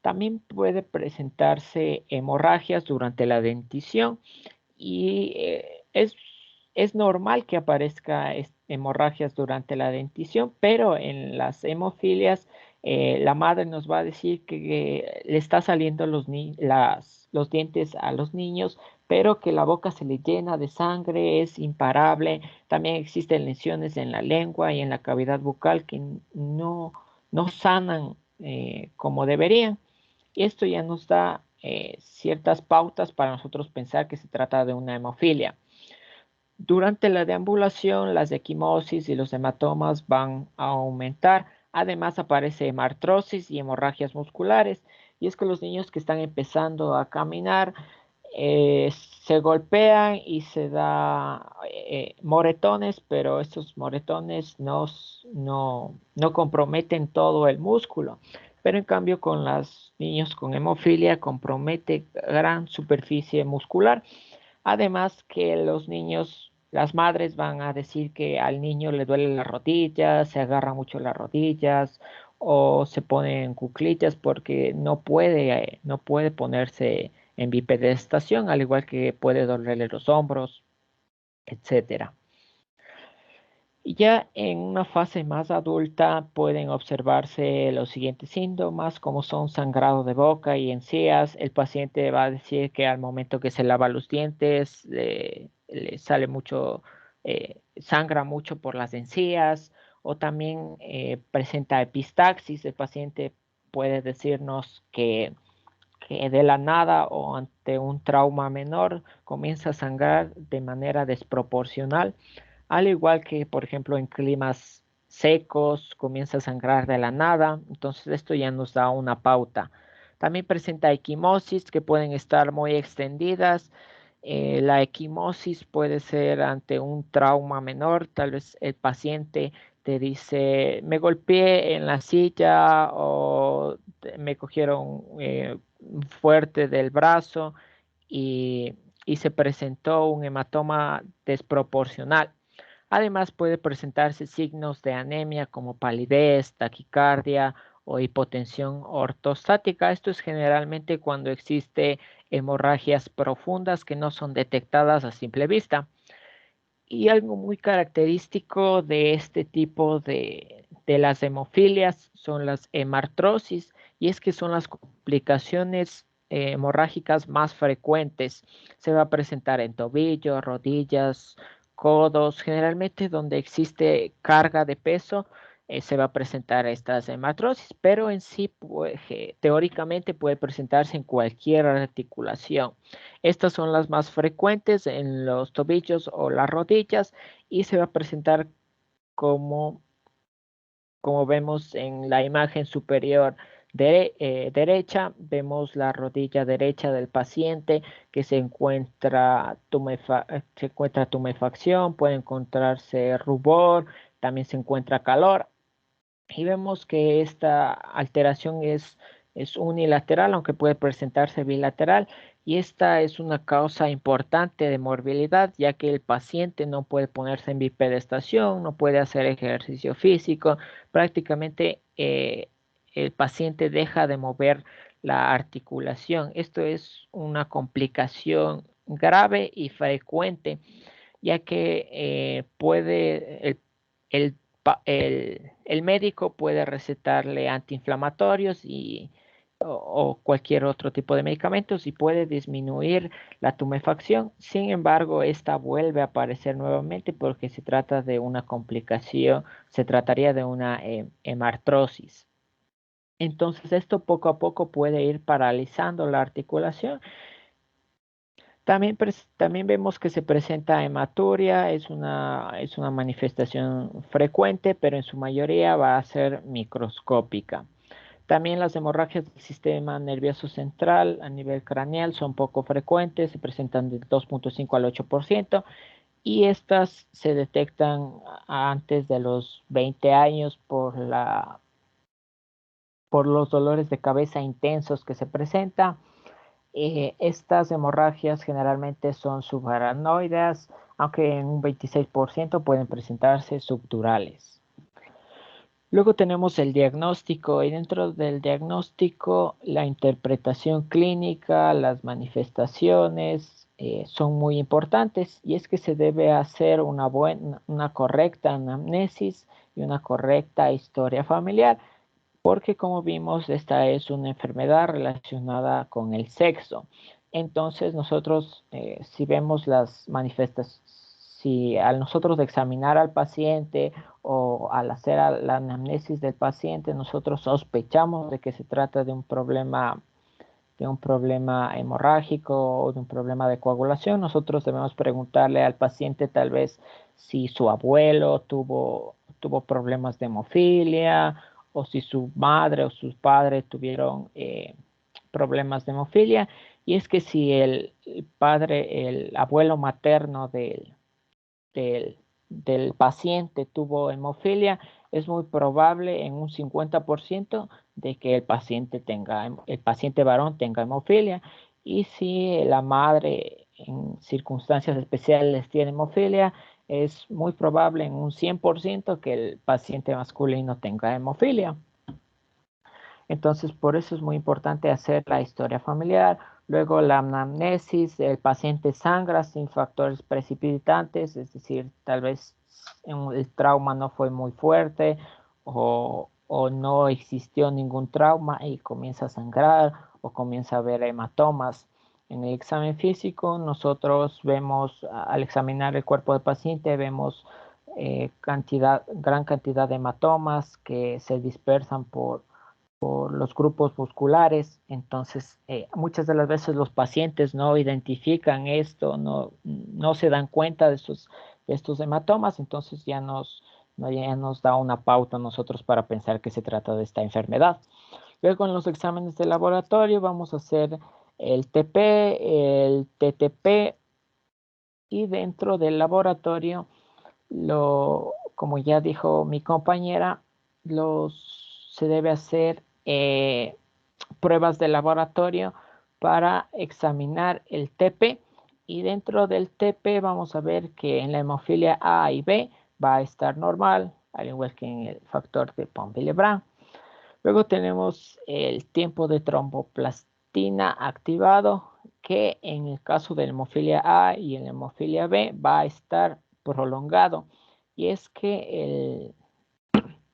S2: También puede presentarse hemorragias durante la dentición y es normal que aparezca hemorragias durante la dentición, pero en las hemofilias la madre nos va a decir que le está saliendo los dientes a los niños, pero que la boca se le llena de sangre, es imparable. También existen lesiones en la lengua y en la cavidad bucal que no sanan como deberían. Y esto ya nos da ciertas pautas para nosotros pensar que se trata de una hemofilia. Durante la deambulación, las equimosis y los hematomas van a aumentar. Además, aparece hemartrosis y hemorragias musculares. Y es que los niños que están empezando a caminar se golpean y se da moretones, pero estos moretones no comprometen todo el músculo. Pero en cambio, con los niños con hemofilia, compromete gran superficie muscular. Además que las madres van a decir que al niño le duelen las rodillas, se agarra mucho las rodillas o se pone en cuclillas porque no puede ponerse en bipedestación, al igual que puede dolerle los hombros, etcétera. Y ya en una fase más adulta pueden observarse los siguientes síntomas, como son sangrado de boca y encías. El paciente va a decir que al momento que se lava los dientes le sale mucho, sangra mucho por las encías, o también presenta epistaxis. El paciente puede decirnos que de la nada o ante un trauma menor comienza a sangrar de manera desproporcional, al igual que, por ejemplo, en climas secos comienza a sangrar de la nada. Entonces esto ya nos da una pauta. También presenta equimosis que pueden estar muy extendidas. La equimosis puede ser ante un trauma menor, tal vez el paciente te dice, me golpeé en la silla o me cogieron fuerte del brazo y, y se presentó un hematoma desproporcional. Además, puede presentarse signos de anemia como palidez, taquicardia o hipotensión ortostática. Esto es generalmente cuando existe hemorragias profundas que no son detectadas a simple vista. Y algo muy característico de este tipo de las hemofilias son las hemartrosis, y es que son las complicaciones hemorrágicas más frecuentes. Se va a presentar en tobillos, rodillas, codos, generalmente donde existe carga de peso. Se va a presentar estas hematrosis, pero en sí, teóricamente puede presentarse en cualquier articulación. Estas son las más frecuentes en los tobillos o las rodillas y se va a presentar como, como vemos en la imagen superior derecha. Vemos la rodilla derecha del paciente que se encuentra tumefacción, puede encontrarse rubor, también se encuentra calor. Y vemos que esta alteración es unilateral, aunque puede presentarse bilateral, y esta es una causa importante de morbilidad, ya que el paciente no puede ponerse en bipedestación, no puede hacer ejercicio físico, prácticamente el paciente deja de mover la articulación. Esto es una complicación grave y frecuente, ya que el el médico puede recetarle antiinflamatorios o cualquier otro tipo de medicamentos y puede disminuir la tumefacción. Sin embargo, esta vuelve a aparecer nuevamente porque se trata de una complicación, se trataría de una hemartrosis. Entonces, esto poco a poco puede ir paralizando la articulación. También vemos que se presenta hematuria, es una manifestación frecuente, pero en su mayoría va a ser microscópica. También las hemorragias del sistema nervioso central a nivel craneal son poco frecuentes, se presentan del 2.5 al 8%, y estas se detectan antes de los 20 años por los dolores de cabeza intensos que se presentan. Estas hemorragias generalmente son subaracnoides, aunque en un 26% pueden presentarse subdurales. Luego tenemos el diagnóstico, y dentro del diagnóstico la interpretación clínica, las manifestaciones son muy importantes, y es que se debe hacer una correcta anamnesis y una correcta historia familiar, porque como vimos, esta es una enfermedad relacionada con el sexo. Entonces nosotros, si vemos las manifestaciones, si al nosotros examinar al paciente o al hacer la anamnesis del paciente, nosotros sospechamos de que se trata de un problema hemorrágico o de un problema de coagulación, nosotros debemos preguntarle al paciente tal vez si su abuelo tuvo problemas de hemofilia, o si su madre o sus padres tuvieron problemas de hemofilia. Y es que si el abuelo materno del, del paciente tuvo hemofilia, es muy probable en un 50% de que el paciente varón tenga hemofilia. Y si la madre en circunstancias especiales tiene hemofilia, es muy probable en un 100% que el paciente masculino tenga hemofilia. Entonces, por eso es muy importante hacer la historia familiar. Luego, la anamnesis, el paciente sangra sin factores precipitantes, es decir, tal vez el trauma no fue muy fuerte o no existió ningún trauma y comienza a sangrar o comienza a ver hematomas. En el examen físico, nosotros vemos, al examinar el cuerpo del paciente, vemos gran cantidad de hematomas que se dispersan por los grupos musculares. Entonces, muchas de las veces los pacientes no identifican esto, no se dan cuenta de estos hematomas, entonces ya nos da una pauta a nosotros para pensar que se trata de esta enfermedad. Luego, en los exámenes de laboratorio vamos a hacer el TP, el TTP, y dentro del laboratorio como ya dijo mi compañera, se debe hacer pruebas de laboratorio para examinar el TP, y dentro del TP vamos a ver que en la hemofilia A y B va a estar normal, al igual que en el factor de Pompe-Lebrun. Luego tenemos el tiempo de tromboplastina activado, que en el caso de la hemofilia A y en la hemofilia B va a estar prolongado. Y es que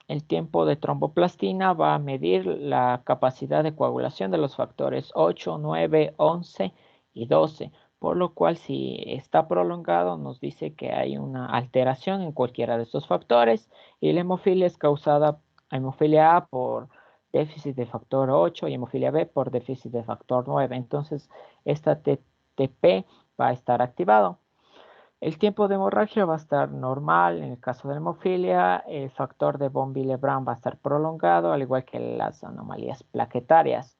S2: el tiempo de tromboplastina va a medir la capacidad de coagulación de los factores 8, 9, 11 y 12, por lo cual si está prolongado nos dice que hay una alteración en cualquiera de estos factores, y la hemofilia es causada, hemofilia A por déficit de factor 8 y hemofilia B por déficit de factor 9. Entonces, esta TTP va a estar activado. El tiempo de hemorragia va a estar normal en el caso de la hemofilia. El factor de von Willebrand va a estar prolongado, al igual que las anomalías plaquetarias.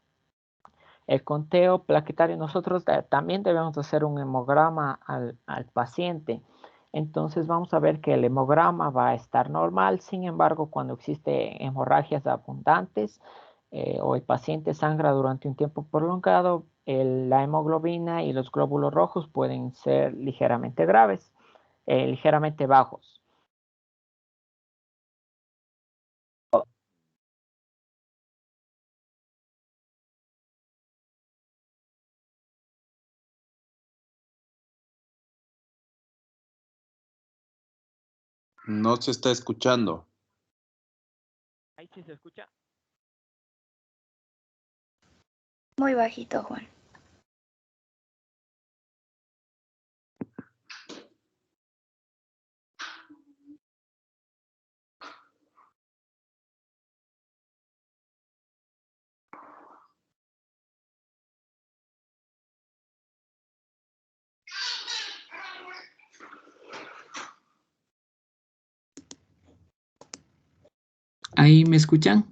S2: El conteo plaquetario, nosotros también debemos hacer un hemograma al paciente. Entonces vamos a ver que el hemograma va a estar normal. Sin embargo, cuando existe hemorragias abundantes o el paciente sangra durante un tiempo prolongado, la hemoglobina y los glóbulos rojos pueden ser ligeramente graves, ligeramente bajos.
S3: No se está escuchando.
S2: ¿Ahí sí se escucha?
S4: Muy bajito, Juan.
S5: ¿Ahí me escuchan?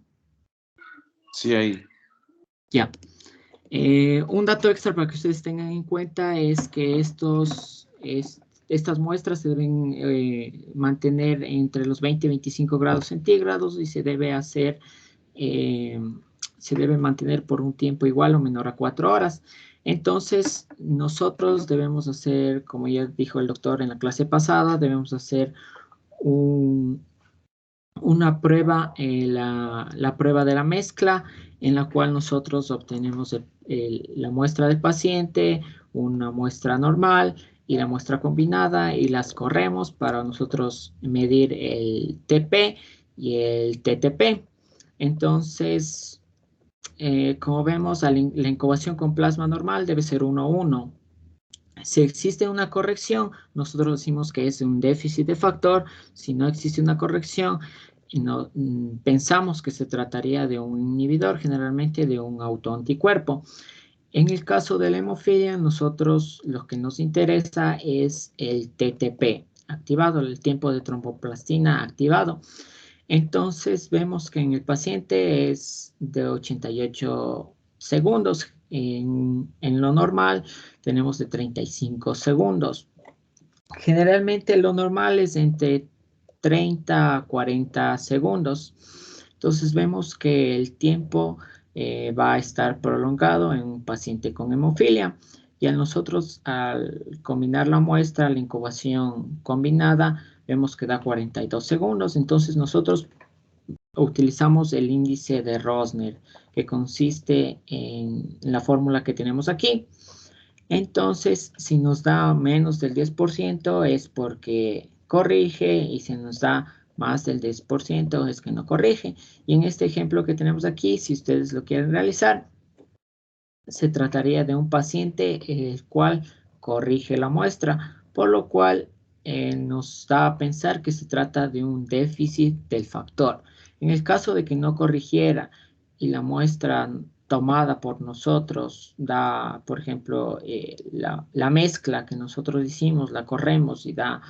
S3: Sí, ahí.
S5: Ya. Un dato extra para que ustedes tengan en cuenta es que estas muestras se deben mantener entre los 20 y 25 grados centígrados, y se debe mantener por un tiempo igual o menor a 4 horas. Entonces, nosotros debemos hacer, como ya dijo el doctor en la clase pasada, debemos hacer una prueba, la prueba de la mezcla, en la cual nosotros obtenemos la muestra del paciente, una muestra normal y la muestra combinada, y las corremos para nosotros medir el TP y el TTP. Entonces, como vemos, la incubación con plasma normal debe ser 1:1. Si existe una corrección, nosotros decimos que es un déficit de factor. Si no existe una corrección, pensamos que se trataría de un inhibidor, generalmente de un autoanticuerpo. En el caso de la hemofilia, nosotros lo que nos interesa es el TTP activado, el tiempo de tromboplastina activado. Entonces vemos que en el paciente es de 88 segundos. En lo normal tenemos de 35 segundos. Generalmente lo normal es entre 30 a 40 segundos. Entonces vemos que el tiempo va a estar prolongado en un paciente con hemofilia. Y a nosotros, al combinar la muestra, la incubación combinada, vemos que da 42 segundos. Entonces nosotros utilizamos el índice de Rosner, que consiste en la fórmula que tenemos aquí. Entonces, si nos da menos del 10% es porque corrige, y si nos da más del 10% es que no corrige. Y en este ejemplo que tenemos aquí, si ustedes lo quieren realizar, se trataría de un paciente el cual corrige la muestra, por lo cual nos da a pensar que se trata de un déficit del factor. En el caso de que no corrigiera y la muestra tomada por nosotros da, por ejemplo, la mezcla que nosotros hicimos, la corremos y da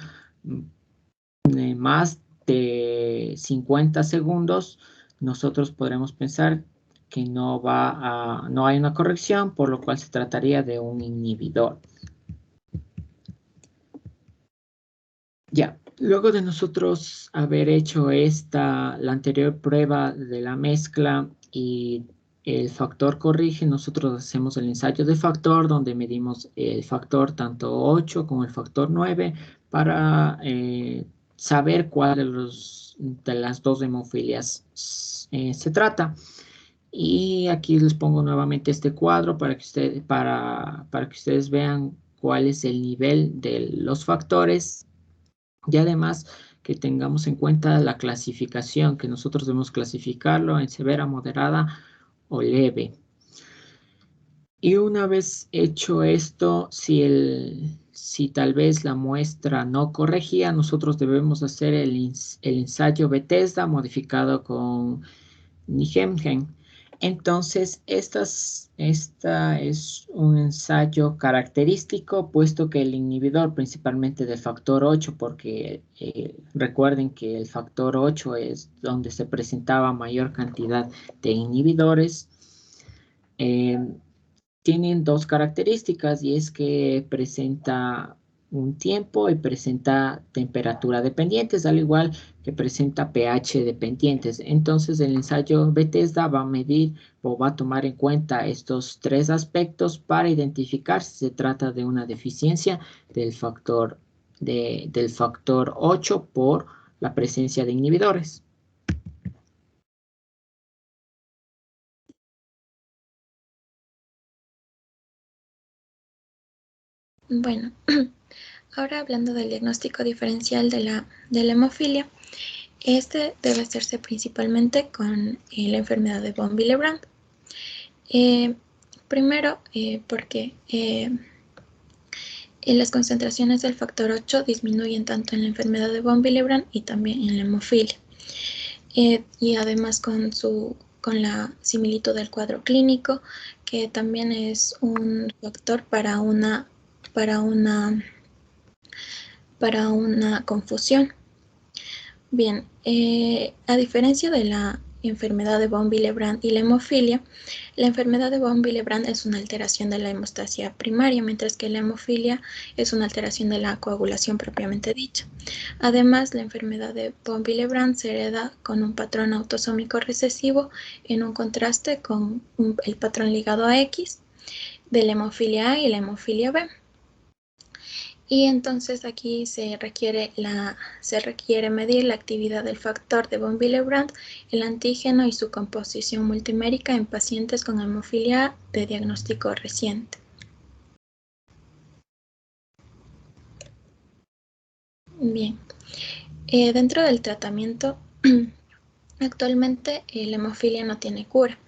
S5: más de 50 segundos, nosotros podremos pensar que no hay una corrección, por lo cual se trataría de un inhibidor. Ya, Luego de nosotros haber hecho la anterior prueba de la mezcla y el factor corrige, nosotros hacemos el ensayo de factor donde medimos el factor tanto 8 como el factor 9 para saber cuál de las dos hemofilias se trata. Y aquí les pongo nuevamente este cuadro para que ustedes vean cuál es el nivel de los factores. Y además que tengamos en cuenta la clasificación, que nosotros debemos clasificarlo en severa, moderada o leve. Y una vez hecho esto, si tal vez la muestra no corregía, nosotros debemos hacer el ensayo Bethesda modificado con Niemgen. Entonces, esta es un ensayo característico, puesto que el inhibidor principalmente del factor 8, porque recuerden que el factor 8 es donde se presentaba mayor cantidad de inhibidores, tienen dos características y es que presenta un tiempo y presenta temperatura dependientes, al igual que presenta pH dependientes. Entonces el ensayo Bethesda va a medir o va a tomar en cuenta estos tres aspectos para identificar si se trata de una deficiencia del factor 8 por la presencia de inhibidores.
S1: Bueno, ahora hablando del diagnóstico diferencial de la hemofilia, este debe hacerse principalmente con la enfermedad de von Willebrand. Primero, porque las concentraciones del factor 8 disminuyen tanto en la enfermedad de von Willebrand y también en la hemofilia. Y además con la similitud del cuadro clínico, que también es un factor para una confusión. Bien, a diferencia de la enfermedad de von Willebrand y la hemofilia, la enfermedad de von Willebrand es una alteración de la hemostasia primaria, mientras que la hemofilia es una alteración de la coagulación propiamente dicha. Además, la enfermedad de von Willebrand se hereda con un patrón autosómico recesivo en un contraste con el patrón ligado a X de la hemofilia A y la hemofilia B. Y entonces aquí se requiere medir la actividad del factor de von Willebrand, el antígeno y su composición multimérica en pacientes con hemofilia A de diagnóstico reciente. Bien, dentro del tratamiento, actualmente la hemofilia no tiene cura.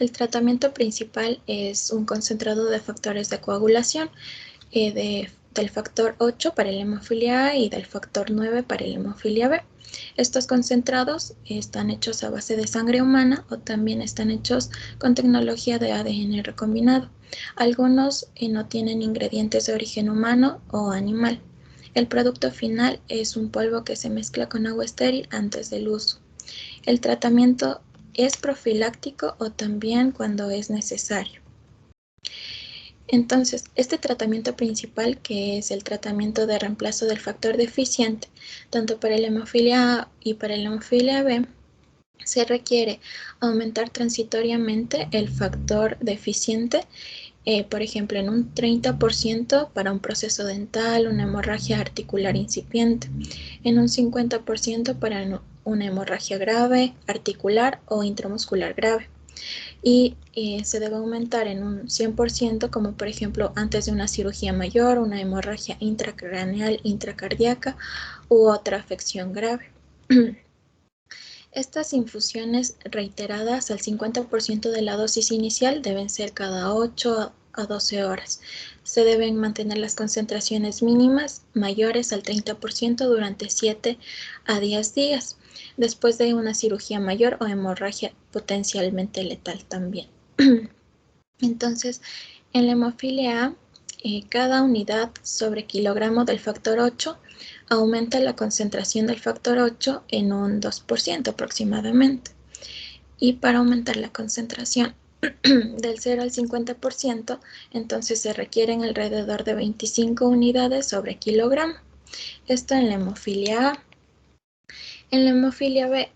S1: El tratamiento principal es un concentrado de factores de coagulación del factor 8 para la hemofilia A y del factor 9 para la hemofilia B. Estos concentrados están hechos a base de sangre humana o también están hechos con tecnología de ADN recombinado. Algunos no tienen ingredientes de origen humano o animal. El producto final es un polvo que se mezcla con agua estéril antes del uso. El tratamiento es profiláctico o también cuando es necesario. Entonces, este tratamiento principal, que es el tratamiento de reemplazo del factor deficiente, tanto para la hemofilia A y para la hemofilia B, se requiere aumentar transitoriamente el factor deficiente, por ejemplo, en un 30% para un proceso dental, una hemorragia articular incipiente, en un 50% para una hemorragia grave, articular o intramuscular grave. Y se debe aumentar en un 100% como por ejemplo antes de una cirugía mayor, una hemorragia intracraneal, intracardíaca u otra afección grave. Estas infusiones reiteradas al 50% de la dosis inicial deben ser cada 8 a 12 horas. Se deben mantener las concentraciones mínimas mayores al 30% durante 7 a 10 días. Después de una cirugía mayor o hemorragia potencialmente letal también. Entonces, en la hemofilia A, cada unidad sobre kilogramo del factor 8 aumenta la concentración del factor 8 en un 2% aproximadamente. Y para aumentar la concentración del 0 al 50%, entonces se requieren alrededor de 25 unidades sobre kilogramo.
S6: Esto en la hemofilia A. En la hemofilia B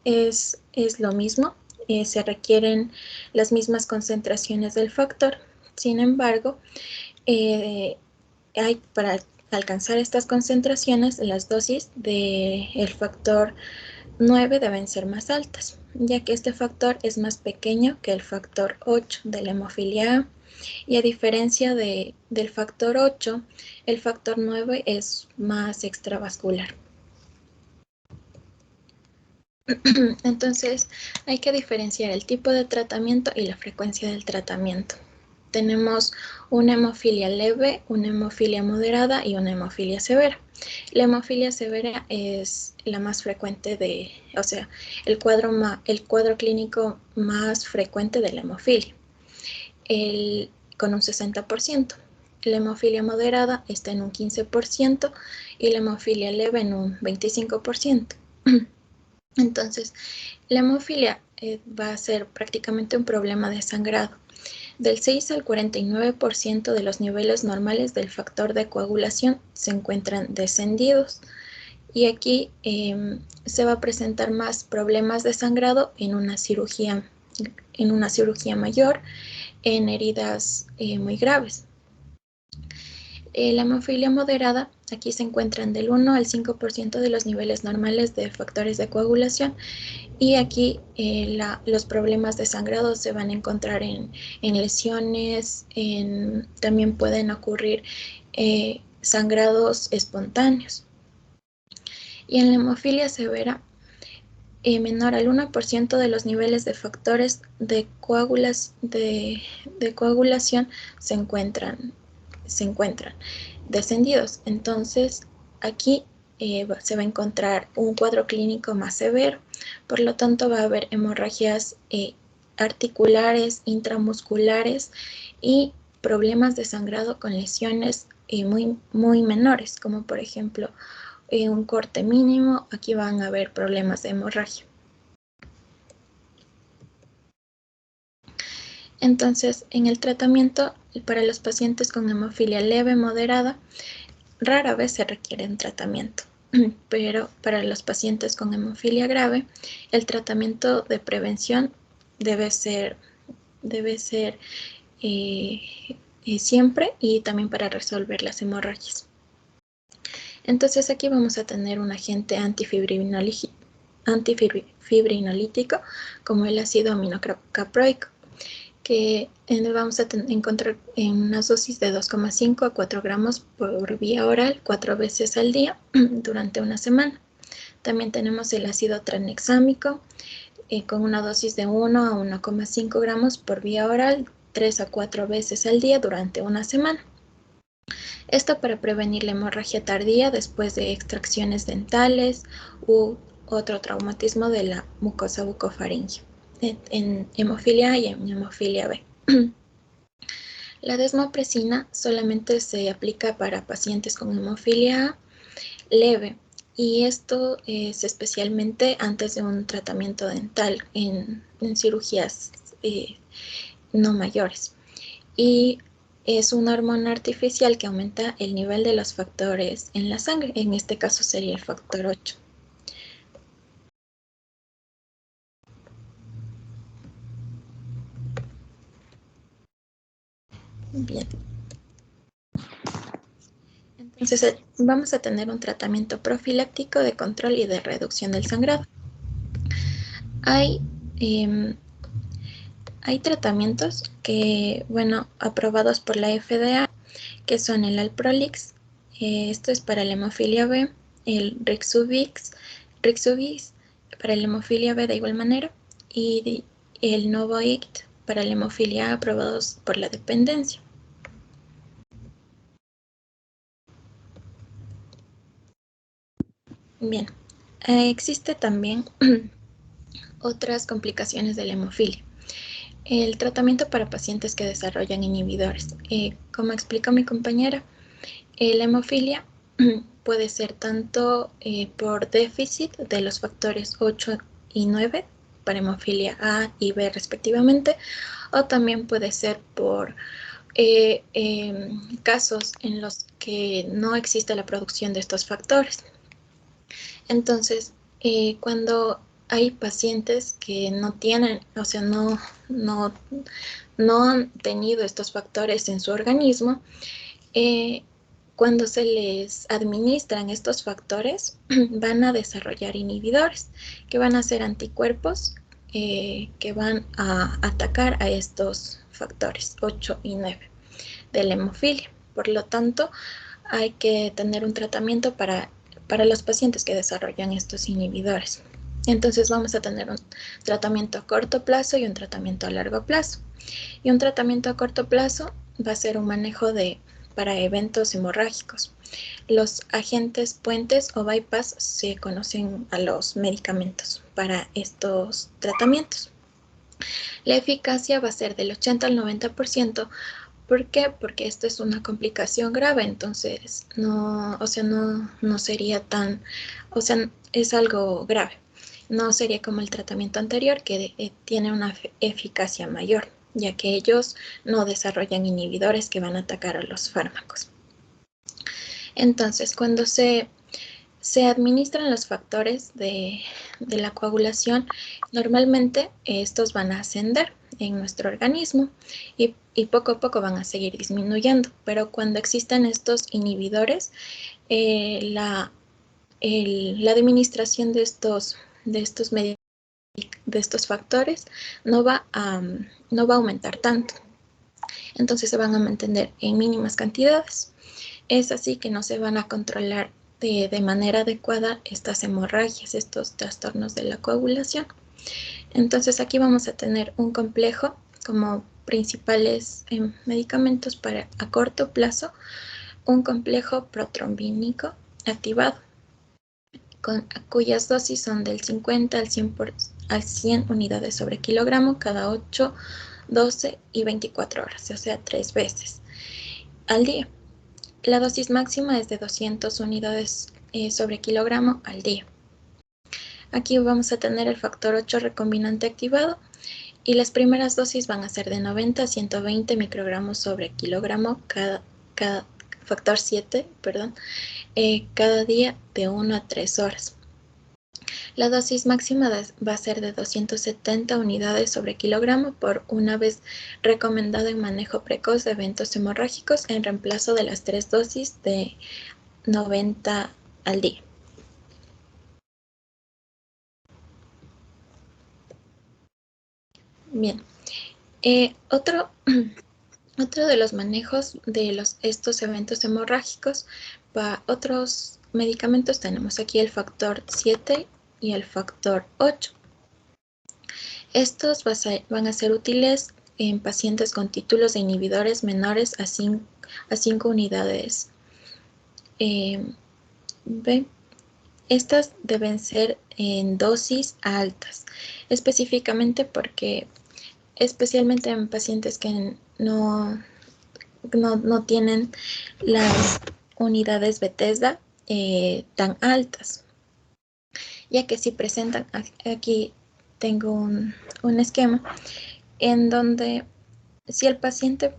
S6: es lo mismo, se requieren las mismas concentraciones del factor. Sin embargo, para alcanzar estas concentraciones, las dosis del factor 9 deben ser más altas, ya que este factor es más pequeño que el factor 8 de la hemofilia A. Y a diferencia del factor 8, el factor 9 es más extravascular. Entonces, hay que diferenciar el tipo de tratamiento y la frecuencia del tratamiento. Tenemos una hemofilia leve, una hemofilia moderada y una hemofilia severa. La hemofilia severa es la más frecuente el cuadro clínico más frecuente de la hemofilia, con un 60%. La hemofilia moderada está en un 15% y la hemofilia leve en un 25%. Entonces, la hemofilia va a ser prácticamente un problema de sangrado. Del 6 al 49% de los niveles normales del factor de coagulación se encuentran descendidos. Y aquí se va a presentar más problemas de sangrado en una cirugía mayor, en heridas muy graves. La hemofilia moderada, aquí se encuentran del 1 al 5% de los niveles normales de factores de coagulación. Y aquí los problemas de sangrado se van a encontrar en lesiones, también pueden ocurrir sangrados espontáneos. Y en la hemofilia severa, menor al 1% de los niveles de factores de coagulación se encuentran descendidos. Entonces, aquí se va a encontrar un cuadro clínico más severo. Por lo tanto, va a haber hemorragias articulares, intramusculares y problemas de sangrado con lesiones muy, muy menores, como por ejemplo un corte mínimo. Aquí van a haber problemas de hemorragia. Entonces, en el tratamiento para los pacientes con hemofilia leve moderada, rara vez se requiere un tratamiento, pero para los pacientes con hemofilia grave, el tratamiento de prevención debe ser siempre, y también para resolver las hemorragias. Entonces aquí vamos a tener un agente antifibrinolítico como el ácido aminocaproico, que vamos a encontrar en una dosis de 2,5 a 4 gramos por vía oral 4 veces al día durante una semana. También tenemos el ácido tranexámico con una dosis de 1 a 1,5 gramos por vía oral 3 a 4 veces al día durante una semana. Esto para prevenir la hemorragia tardía después de extracciones dentales u otro traumatismo de la mucosa bucofaringea, en hemofilia A y en hemofilia B. La desmopresina solamente se aplica para pacientes con hemofilia A leve, y esto es especialmente antes de un tratamiento dental en cirugías no mayores. Y es una hormona artificial que aumenta el nivel de los factores en la sangre. En este caso sería el factor 8. Bien. Entonces vamos a tener un tratamiento profiláctico de control y de reducción del sangrado. Hay tratamientos que, aprobados por la FDA, que son el Alprolix, esto es para la hemofilia B, el Rixuvix para la hemofilia B de igual manera, y el Novoict para la hemofilia A, aprobados por la dependencia. Bien, existe también otras complicaciones de la hemofilia. El tratamiento para pacientes que desarrollan inhibidores. Como explicó mi compañera, la hemofilia puede ser tanto por déficit de los factores 8 y 9 para hemofilia A y B respectivamente, o también puede ser por casos en los que no existe la producción de estos factores. Entonces, cuando hay pacientes que no tienen, o sea, no han tenido estos factores en su organismo, cuando se les administran estos factores, van a desarrollar inhibidores, que van a ser anticuerpos que van a atacar a estos factores 8 y 9 de la hemofilia. Por lo tanto, hay que tener un tratamiento para los pacientes que desarrollan estos inhibidores. Entonces vamos a tener un tratamiento a corto plazo y un tratamiento a largo plazo. Y un tratamiento a corto plazo va a ser un manejo para eventos hemorrágicos. Los agentes puentes o bypass se conocen a los medicamentos para estos tratamientos. La eficacia va a ser del 80 al 90%. ¿Por qué? Porque esto es una complicación grave, entonces no sería tan, es algo grave. No sería como el tratamiento anterior que tiene una eficacia mayor, ya que ellos no desarrollan inhibidores que van a atacar a los fármacos. Entonces, cuando se administran los factores de la coagulación, normalmente estos van a ascender en nuestro organismo y poco a poco van a seguir disminuyendo. Pero cuando existen estos inhibidores, la administración de estos factores no va a aumentar tanto. Entonces se van a mantener en mínimas cantidades. Es así que no se van a controlar de manera adecuada estas hemorragias, estos trastornos de la coagulación. Entonces aquí vamos a tener un complejo como principales medicamentos para a corto plazo, un complejo protrombínico activado, cuyas dosis son del 50 al 100 unidades sobre kilogramo cada 8, 12 y 24 horas, o sea, 3 veces al día. La dosis máxima es de 200 unidades sobre kilogramo al día. Aquí vamos a tener el factor 8 recombinante activado y las primeras dosis van a ser de 90 a 120 microgramos sobre kilogramo cada factor 7, cada día de 1 a 3 horas. La dosis máxima va a ser de 270 unidades sobre kilogramo por una vez recomendado en manejo precoz de eventos hemorrágicos en reemplazo de las 3 dosis de 90 al día. Bien, otro de los manejos de estos eventos hemorrágicos, para otros medicamentos tenemos aquí el factor 7 y el factor 8. Estos van a ser útiles en pacientes con títulos de inhibidores menores a 5 unidades. Estas deben ser en dosis altas, especialmente en pacientes que no tienen las unidades Bethesda tan altas, ya que si presentan, aquí tengo un esquema en donde si el paciente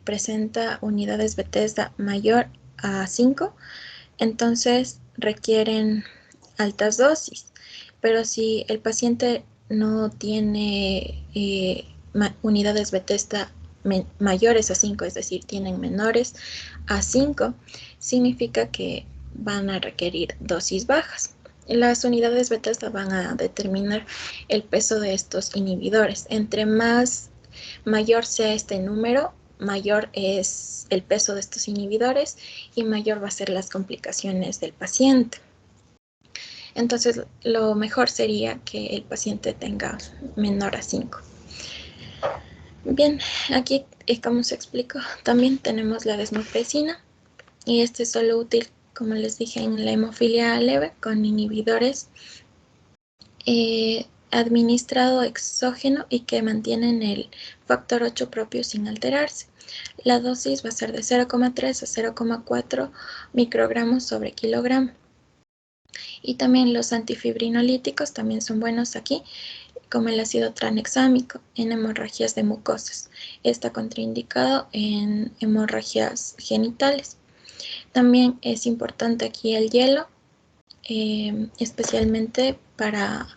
S6: presenta unidades Bethesda mayor a 5, entonces requieren altas dosis, pero si el paciente no tiene unidades Bethesda mayores a 5, es decir, tienen menores a 5, significa que van a requerir dosis bajas. Las unidades Bethesda van a determinar el peso de estos inhibidores. Entre mayor sea este número, mayor es el peso de estos inhibidores y mayor va a ser las complicaciones del paciente. Entonces, lo mejor sería que el paciente tenga menor a 5. Bien, aquí, como se explicó, también tenemos la desmopresina y este es solo útil, como les dije, en la hemofilia leve con inhibidores administrado exógeno y que mantienen el factor 8 propio sin alterarse. La dosis va a ser de 0,3 a 0,4 microgramos sobre kilogramo. Y también los antifibrinolíticos también son buenos aquí, como el ácido tranexámico en hemorragias de mucosas. Está contraindicado en hemorragias genitales. También es importante aquí el hielo, especialmente para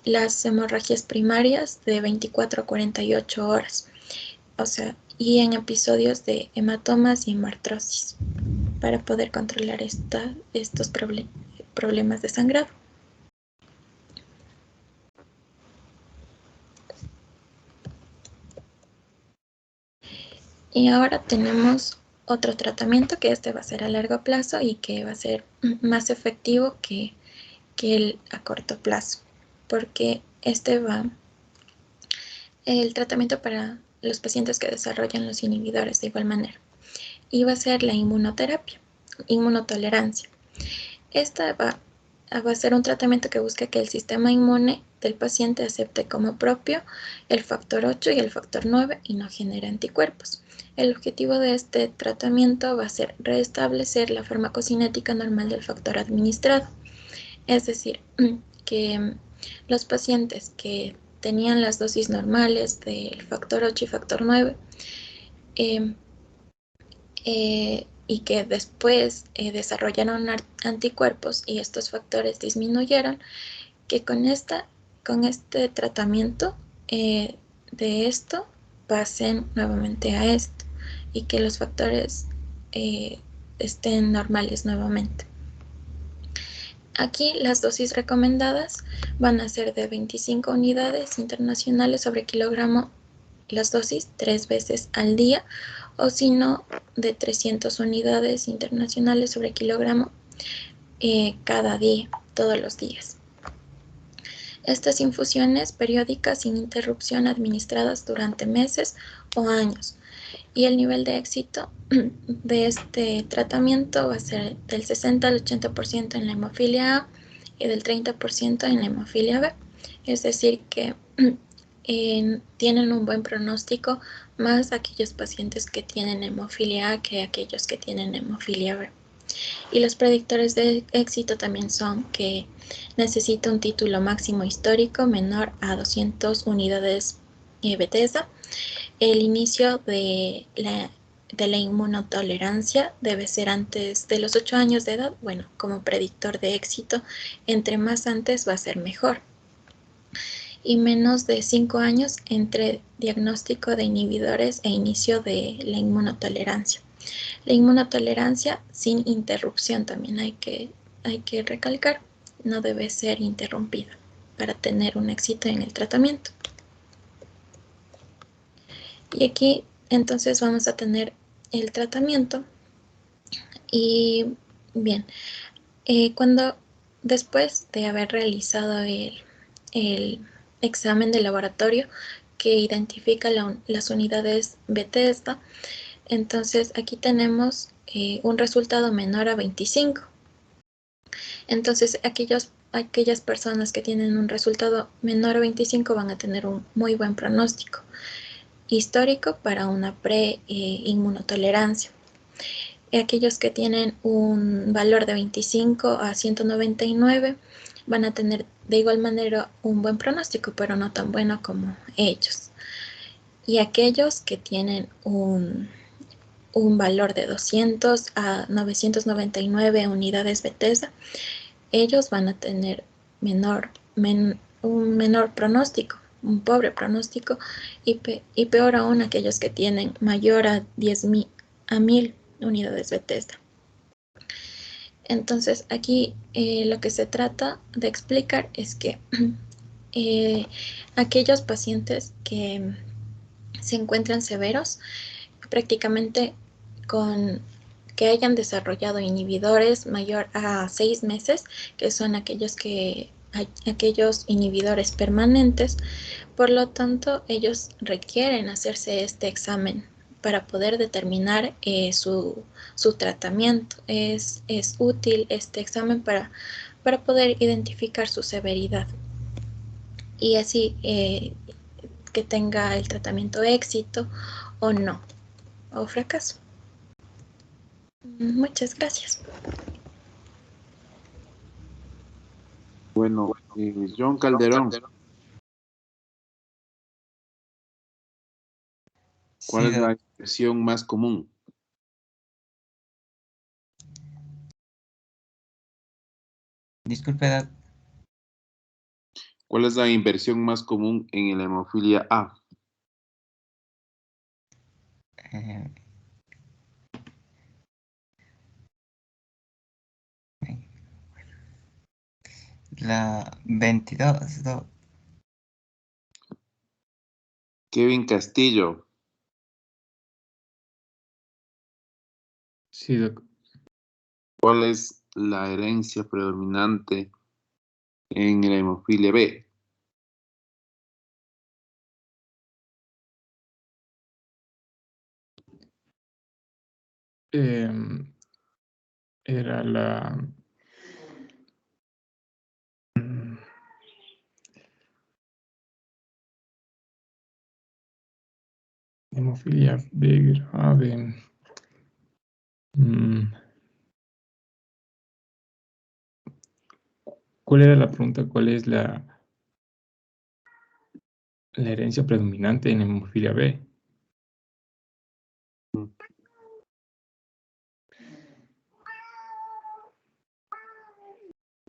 S6: las hemorragias primarias de 24 a 48 horas, o sea, y en episodios de hematomas y hemartrosis, para poder controlar estos problemas de sangrado. Y ahora tenemos otro tratamiento que este va a ser a largo plazo y que va a ser más efectivo que el a corto plazo, porque el tratamiento para los pacientes que desarrollan los inhibidores de igual manera, y va a ser la inmunoterapia, inmunotolerancia. Esta va a ser un tratamiento que busca que el sistema inmune del paciente acepte como propio el factor 8 y el factor 9 y no genere anticuerpos. El objetivo de este tratamiento va a ser restablecer la farmacocinética normal del factor administrado. Es decir, que los pacientes que tenían las dosis normales del factor 8 y factor 9 y que después desarrollaron anticuerpos y estos factores disminuyeron, que con este tratamiento de esto pasen nuevamente a esto y que los factores estén normales nuevamente. Aquí las dosis recomendadas van a ser de 25 unidades internacionales sobre kilogramo las dosis 3 veces al día, o si no, de 300 unidades internacionales sobre kilogramo cada día, todos los días. Estas infusiones periódicas sin interrupción administradas durante meses o años. Y el nivel de éxito de este tratamiento va a ser del 60 al 80% en la hemofilia A y del 30% en la hemofilia B. Es decir, que tienen un buen pronóstico más aquellos pacientes que tienen hemofilia A que aquellos que tienen hemofilia B. Y los predictores de éxito también son que necesita un título máximo histórico menor a 200 unidades Bethesda. El inicio de la inmunotolerancia debe ser antes de los 8 años de edad. Bueno, como predictor de éxito, entre más antes va a ser mejor. Y menos de 5 años entre diagnóstico de inhibidores e inicio de la inmunotolerancia. La inmunotolerancia sin interrupción también hay que recalcar, no debe ser interrumpida para tener un éxito en el tratamiento. Y aquí entonces vamos a tener el tratamiento. Y bien, después de haber realizado el examen de laboratorio que identifica las unidades Bethesda, entonces aquí tenemos un resultado menor a 25. Entonces aquellas personas que tienen un resultado menor a 25 van a tener un muy buen pronóstico histórico para una pre-inmunotolerancia. Aquellos que tienen un valor de 25 a 199 van a tener de igual manera un buen pronóstico, pero no tan bueno como ellos. Y aquellos que tienen un valor de 200 a 999 unidades Bethesda, ellos van a tener un menor pronóstico, un pobre pronóstico, y peor aún aquellos que tienen mayor a 1000 unidades Bethesda. Entonces aquí lo que se trata de explicar es que aquellos pacientes que se encuentran severos, prácticamente que hayan desarrollado inhibidores mayor a 6 meses, que son aquellos inhibidores permanentes, por lo tanto ellos requieren hacerse este examen para poder determinar su tratamiento. Es útil este examen para poder identificar su severidad y así que tenga el tratamiento éxito o no, o fracaso. Muchas gracias.
S3: Bueno, John Calderón. ¿Cuál
S7: Sí,
S3: es la inversión más común?
S7: disculpe, Doc.
S3: ¿Cuál es la inversión más común en la hemofilia A?
S7: Eh, la 22, Doc.
S3: Kevin Castillo.
S8: Sí, Doc.
S3: ¿Cuál es la herencia predominante en la hemofilia B?
S8: Era la hemofilia B grave. ¿Cuál era la pregunta? ¿Cuál es la herencia predominante en hemofilia B?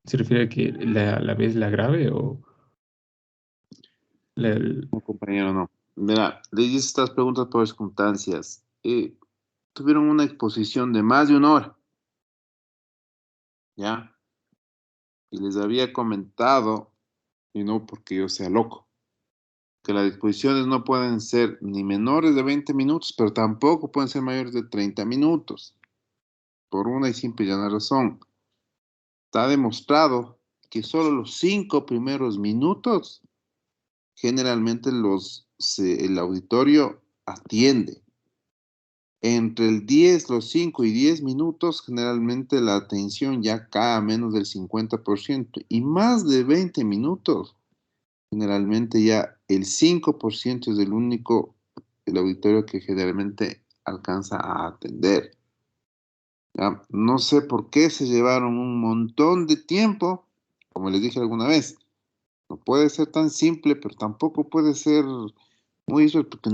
S8: ¿Se refiere a que la B es la grave o
S3: No, compañero, no. Mira, le hice estas preguntas por circunstancias. Tuvieron una exposición de más de 1 hora, ¿ya? Y les había comentado, y no porque yo sea loco, que las exposiciones no pueden ser ni menores de 20 minutos, pero tampoco pueden ser mayores de 30 minutos. Por una y simple y llana razón. Está demostrado que solo los 5 primeros minutos generalmente el auditorio atiende. Entre los 5 y 10 minutos, generalmente la atención ya cae a menos del 50%. Y más de 20 minutos, generalmente ya el 5% es el auditorio que generalmente alcanza a atender. ¿Ya? No sé por qué se llevaron un montón de tiempo, como les dije alguna vez. No puede ser tan simple, pero tampoco puede ser muy eso, porque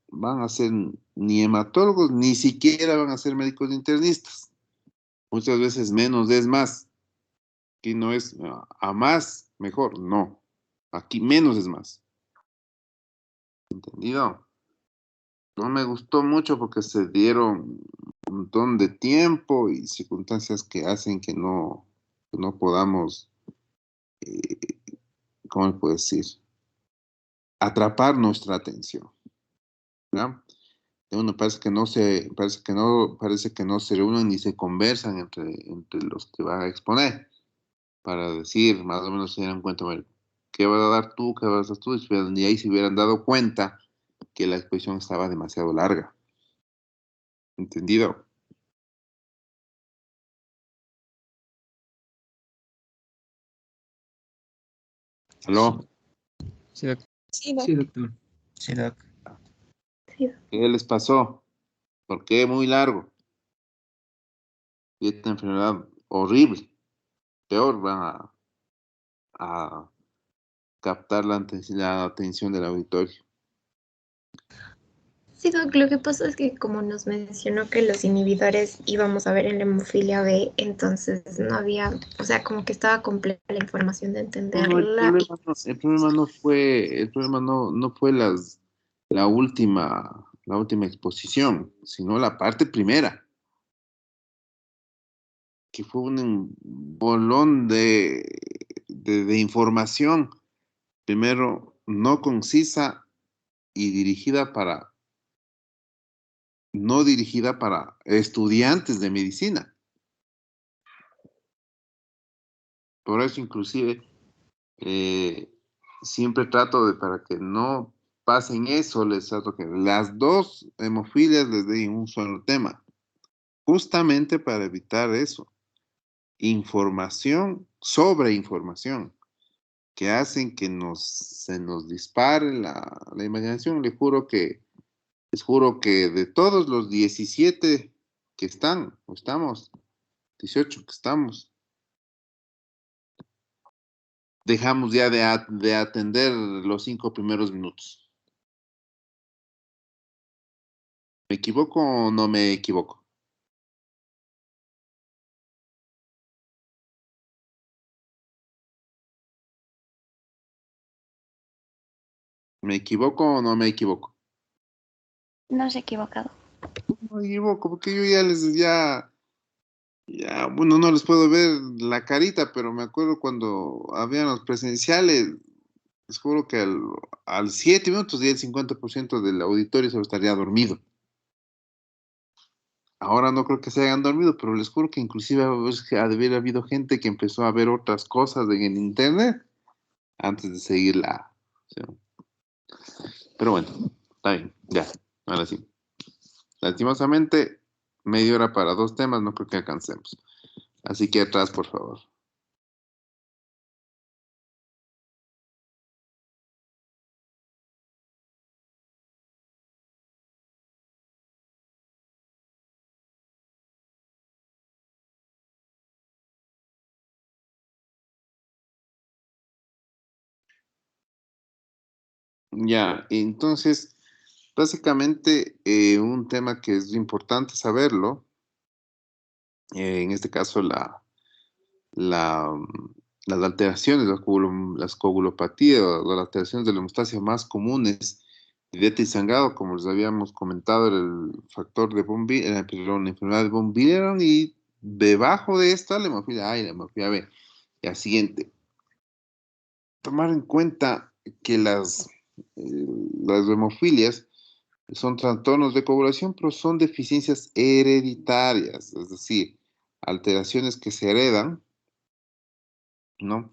S3: van a ser ni hematólogos, ni siquiera van a ser médicos internistas. Muchas veces menos es más. Aquí no es a más, mejor, no. Aquí menos es más. ¿Entendido? No me gustó mucho porque se dieron un montón de tiempo y circunstancias que hacen que no podamos, ¿cómo le puedo decir? Atrapar nuestra atención. ¿Ya? Uno parece que no se reúnen ni se conversan entre los que van a exponer para decir, más o menos se dieran cuenta, bueno, ¿qué vas a dar tú? ¿Qué vas a dar tú? Y ahí se hubieran dado cuenta que la exposición estaba demasiado larga. ¿Entendido? ¿Aló?
S5: Sí, doctor.
S6: Sí, Doc.
S5: Sí, doctor.
S7: Sí, Doc.
S3: ¿Qué les pasó? ¿Por qué muy largo? Y esta enfermedad horrible. Peor van a captar la atención del auditorio.
S1: Sí, Doc, lo que pasa es que como nos mencionó que los inhibidores íbamos a ver en la hemofilia B, entonces no había, o sea, como que estaba completa la información de
S3: No,
S1: entenderla.
S3: el problema no fue la última exposición, sino la parte primera, que fue un bolón de información, primero no concisa y no dirigida para estudiantes de medicina. Por eso inclusive siempre trato para que no pasen eso, les trato que las dos hemofilias les den un solo tema, justamente para evitar eso. Información sobre información que hacen que se nos dispare la imaginación. Les juro que de todos los 17 que estamos, 18 que estamos, dejamos ya de atender los 5 primeros minutos. ¿Me equivoco o no me equivoco? ¿Me equivoco o no me equivoco?
S4: No se ha equivocado.
S3: No me equivoco, porque yo bueno, no les puedo ver la carita, pero me acuerdo cuando habían los presenciales, les juro que al 7 minutos ya el 50% del auditorio se estaría dormido. Ahora no creo que se hayan dormido, pero les juro que inclusive ha de haber habido gente que empezó a ver otras cosas en el internet antes de seguir la... o sea, pero bueno, está bien, ya, ahora sí. Lastimosamente, media hora para dos temas, no creo que alcancemos. Así que atrás, por favor. Ya, entonces, básicamente un tema que es importante saberlo, en este caso las alteraciones, las coagulopatías o las alteraciones de la hemostasia más comunes, diabetes y sangrado, como les habíamos comentado, era el factor de von perdón, la enfermedad de von Willebrand, y debajo de esta, la hemofilia A y la hemofilia B. Ya, siguiente. Tomar en cuenta que las hemofilias son trastornos de coagulación, pero son deficiencias hereditarias, es decir, alteraciones que se heredan, ¿no?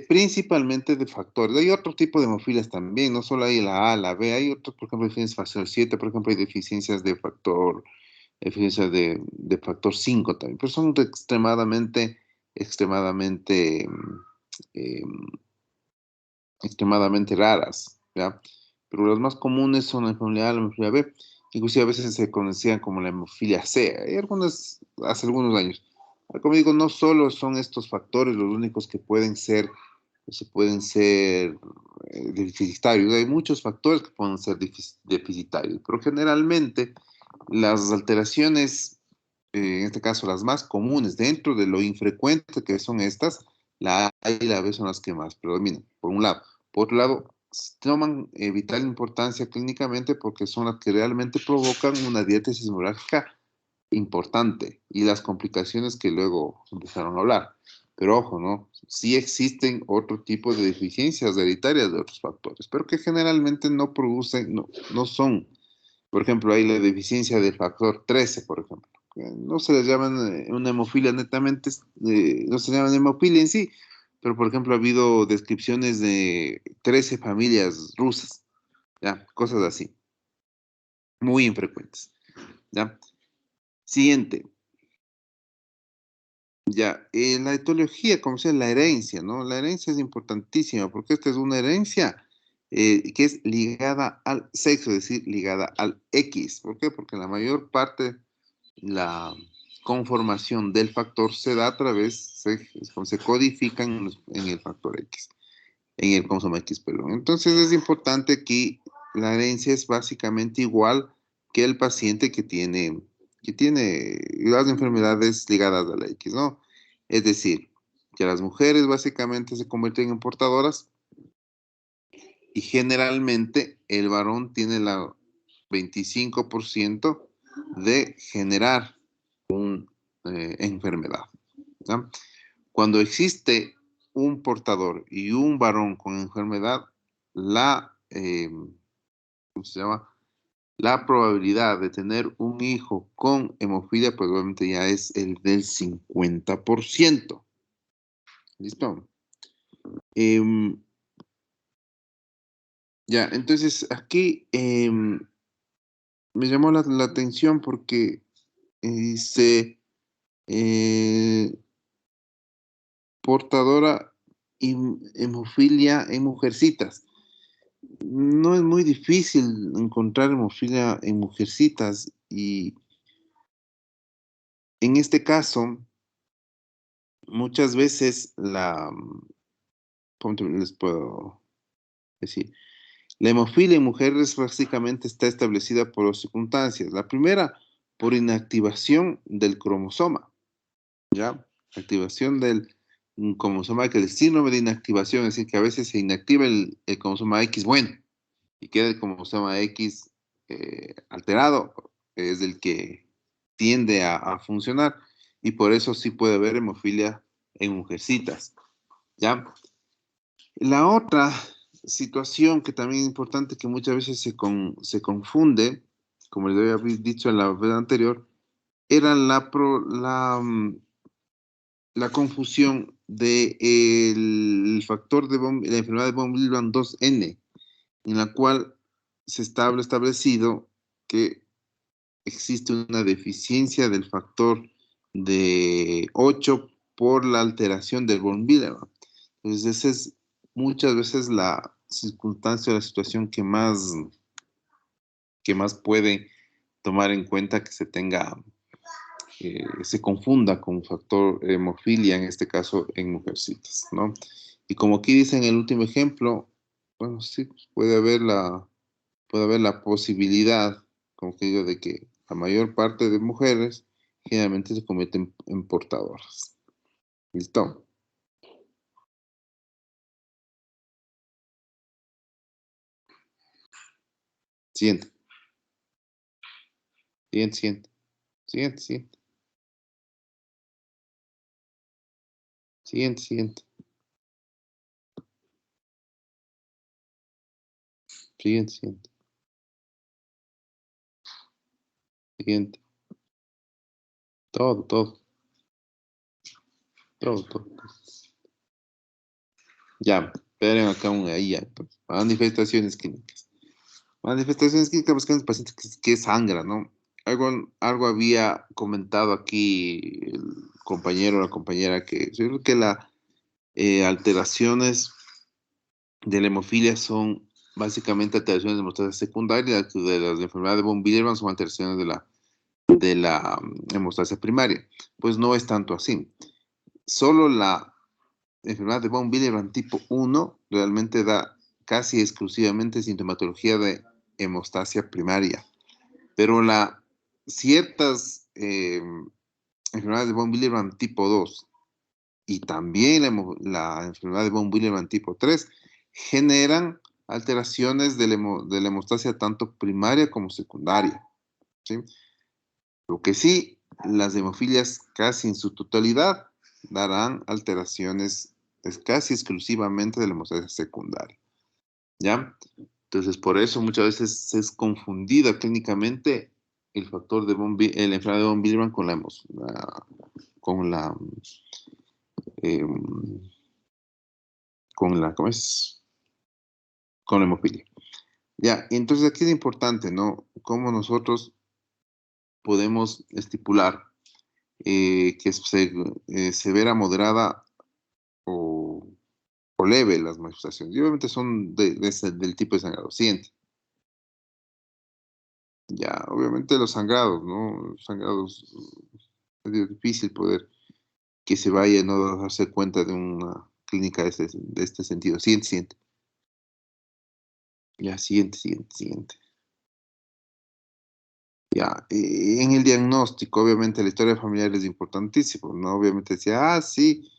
S3: Principalmente de factores. Hay otro tipo de hemofilias también, no solo hay la A, la B, hay otros, por ejemplo, deficiencias de factor 7, por ejemplo, hay deficiencias de factor 5 también, pero son extremadamente, eh, extremadamente raras, ¿ya? Pero las más comunes son la hemofilia A, la hemofilia B, inclusive a veces se conocían como la hemofilia C, hay algunas, hace algunos años. Como digo, no solo son estos factores los únicos que pueden ser deficitarios, hay muchos factores que pueden ser deficitarios, pero generalmente las alteraciones, en este caso las más comunes, dentro de lo infrecuente que son estas, la A y la B son las que más predominan, por un lado. Por otro lado, toman vital importancia clínicamente porque son las que realmente provocan una diátesis hemorrágica importante y las complicaciones que luego empezaron a hablar. Pero ojo, ¿no? Sí existen otro tipo de deficiencias hereditarias de otros factores, pero que generalmente no producen, no son. Por ejemplo, hay la deficiencia del factor 13, por ejemplo. No se les llaman una hemofilia netamente, no se llaman hemofilia en sí, pero por ejemplo ha habido descripciones de 13 familias rusas, ¿ya? Cosas así, muy infrecuentes, ¿ya? Siguiente, ya, la etiología, como sea, la herencia, ¿no? La herencia es importantísima porque esta es una herencia que es ligada al sexo, es decir, ligada al X. ¿Por qué? Porque la mayor parte la conformación del factor se da a través, se codifica en el factor X, en el consoma X, perdón. Entonces es importante que la herencia es básicamente igual que el paciente que tiene las enfermedades ligadas a la X, ¿no? Es decir, que las mujeres básicamente se convierten en portadoras y generalmente el varón tiene la 25% de generar enfermedad, ¿ya? Cuando existe un portador y un varón con enfermedad, ¿cómo se llama? La probabilidad de tener un hijo con hemofilia, pues obviamente ya es el del 50%. ¿Listo? Ya, entonces aquí me llamó la atención porque dice portadora hemofilia en mujercitas. No es muy difícil encontrar hemofilia en mujercitas y en este caso muchas veces ¿cómo les puedo decir? La hemofilia en mujeres básicamente está establecida por dos circunstancias. La primera, por inactivación del cromosoma, ¿ya? Activación del cromosoma, que es el síndrome de inactivación, es decir, que a veces se inactiva el cromosoma X bueno y queda el cromosoma X alterado, es el que tiende a funcionar, y por eso sí puede haber hemofilia en mujercitas, ¿ya? La otra situación que también es importante, que muchas veces se confunde, como les había dicho en la vez anterior, era la confusión de el factor de la enfermedad de von Willebrand 2N, en la cual se está establecido que existe una deficiencia del factor de 8 por la alteración del von Willebrand. Entonces, esa es muchas veces la circunstancia o la situación que más puede tomar en cuenta que se tenga, se confunda con factor hemofilia, en este caso en mujercitas, ¿no? Y como aquí dice en el último ejemplo, bueno, sí, puede haber la posibilidad, como que digo, de que la mayor parte de mujeres generalmente se convierten en portadoras. ¿Listo? Siguiente. Siguiente. Siguiente. Siguiente. Todo. Ya, esperen acá ahí ya. Entonces, manifestaciones clínicas. Manifestaciones clínicas, buscando pacientes que sangra, ¿no? Algo había comentado aquí el compañero o la compañera, que yo creo que las alteraciones de la hemofilia son básicamente alteraciones de hemostasia secundaria, de las enfermedades de von Willebrand son alteraciones de la hemostasia primaria. Pues no es tanto así. Solo la enfermedad de von Willebrand tipo 1 realmente da casi exclusivamente sintomatología de hemostasia primaria. Pero ciertas enfermedades de von Willebrand tipo 2 y también la enfermedad de von Willebrand tipo 3 generan alteraciones de la hemostasia tanto primaria como secundaria, ¿sí? Lo que sí, las hemofilias casi en su totalidad darán alteraciones casi exclusivamente de la hemostasia secundaria, ¿ya? Entonces, por eso muchas veces es confundida clínicamente el factor de la enfermedad de von Willebrand ¿cómo es? Con la hemofilia. Ya, entonces aquí es importante, ¿no? Cómo nosotros podemos estipular que es severa, moderada o leve las manifestaciones. Y obviamente son del tipo de sangrado. Siguiente. Ya, obviamente los sangrados, ¿no? Los sangrados, es difícil poder que se vaya, no darse cuenta de una clínica de este sentido. Siguiente. Ya, siguiente. Ya, en el diagnóstico, obviamente la historia familiar es importantísimo, ¿no? Obviamente decía, sí,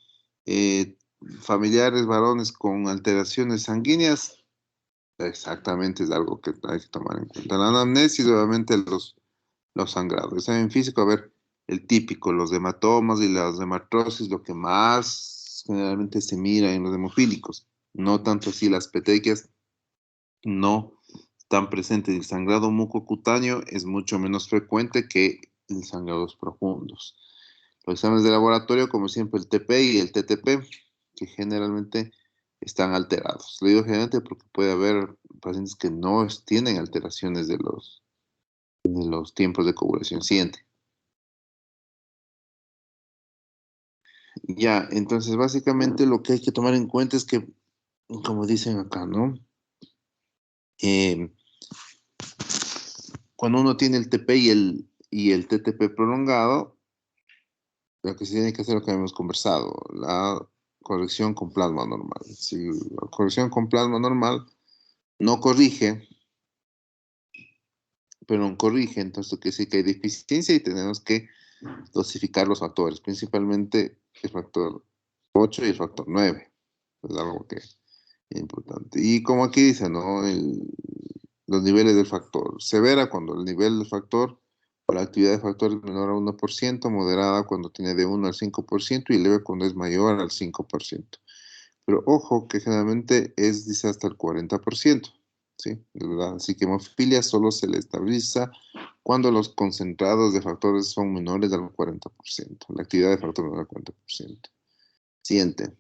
S3: familiares varones con alteraciones sanguíneas, exactamente es algo que hay que tomar en cuenta. La anamnesis, obviamente los sangrados. Examen físico, a ver, el típico, los hematomas y las hematrosis, lo que más generalmente se mira en los hemofílicos. No tanto así las petequias, no están presentes. El sangrado mucocutáneo es mucho menos frecuente que en sangrados profundos. Los exámenes de laboratorio, como siempre, el TP y el TTP, que generalmente están alterados. Le digo generalmente porque puede haber pacientes que no tienen alteraciones de los tiempos de coagulación. Siguiente. Ya, entonces básicamente lo que hay que tomar en cuenta es que, como dicen acá, ¿no? Cuando uno tiene el TP y el TTP prolongado, lo que se tiene que hacer es lo que hemos conversado, la corrección con plasma normal. Si la corrección con plasma normal no corrige, pero no corrige, entonces quiere decir que hay deficiencia y tenemos que dosificar los factores, principalmente el factor 8 y el factor 9. Es algo que es importante. Y como aquí dice, ¿no? Los niveles del factor. Severa cuando el nivel del factor o la actividad de factor es menor a 1%, moderada cuando tiene de 1 al 5% y leve cuando es mayor al 5%. Pero ojo que generalmente dice hasta el 40%. ¿Sí? Es verdad. Así que hemofilia solo se le estabiliza cuando los concentrados de factores son menores al 40%. La actividad de factor menor al 40%. Siguiente.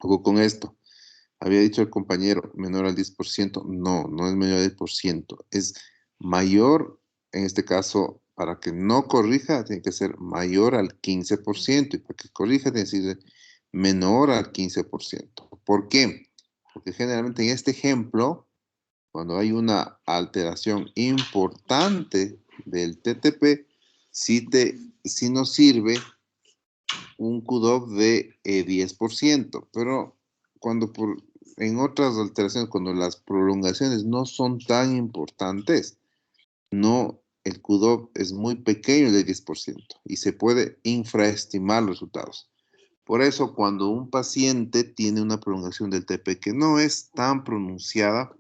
S3: Ojo con esto. Había dicho el compañero menor al 10%. No, no es menor al 10%. Es mayor, en este caso, para que no corrija, tiene que ser mayor al 15%. Y para que corrija, tiene que ser menor al 15%. ¿Por qué? Porque generalmente en este ejemplo, cuando hay una alteración importante del TTP, sí nos sirve un QDOF de 10%, pero cuando en otras alteraciones, cuando las prolongaciones no son tan importantes, no, el QDOF es muy pequeño, el de 10%, y se puede infraestimar los resultados. Por eso, cuando un paciente tiene una prolongación del TP que no es tan pronunciada,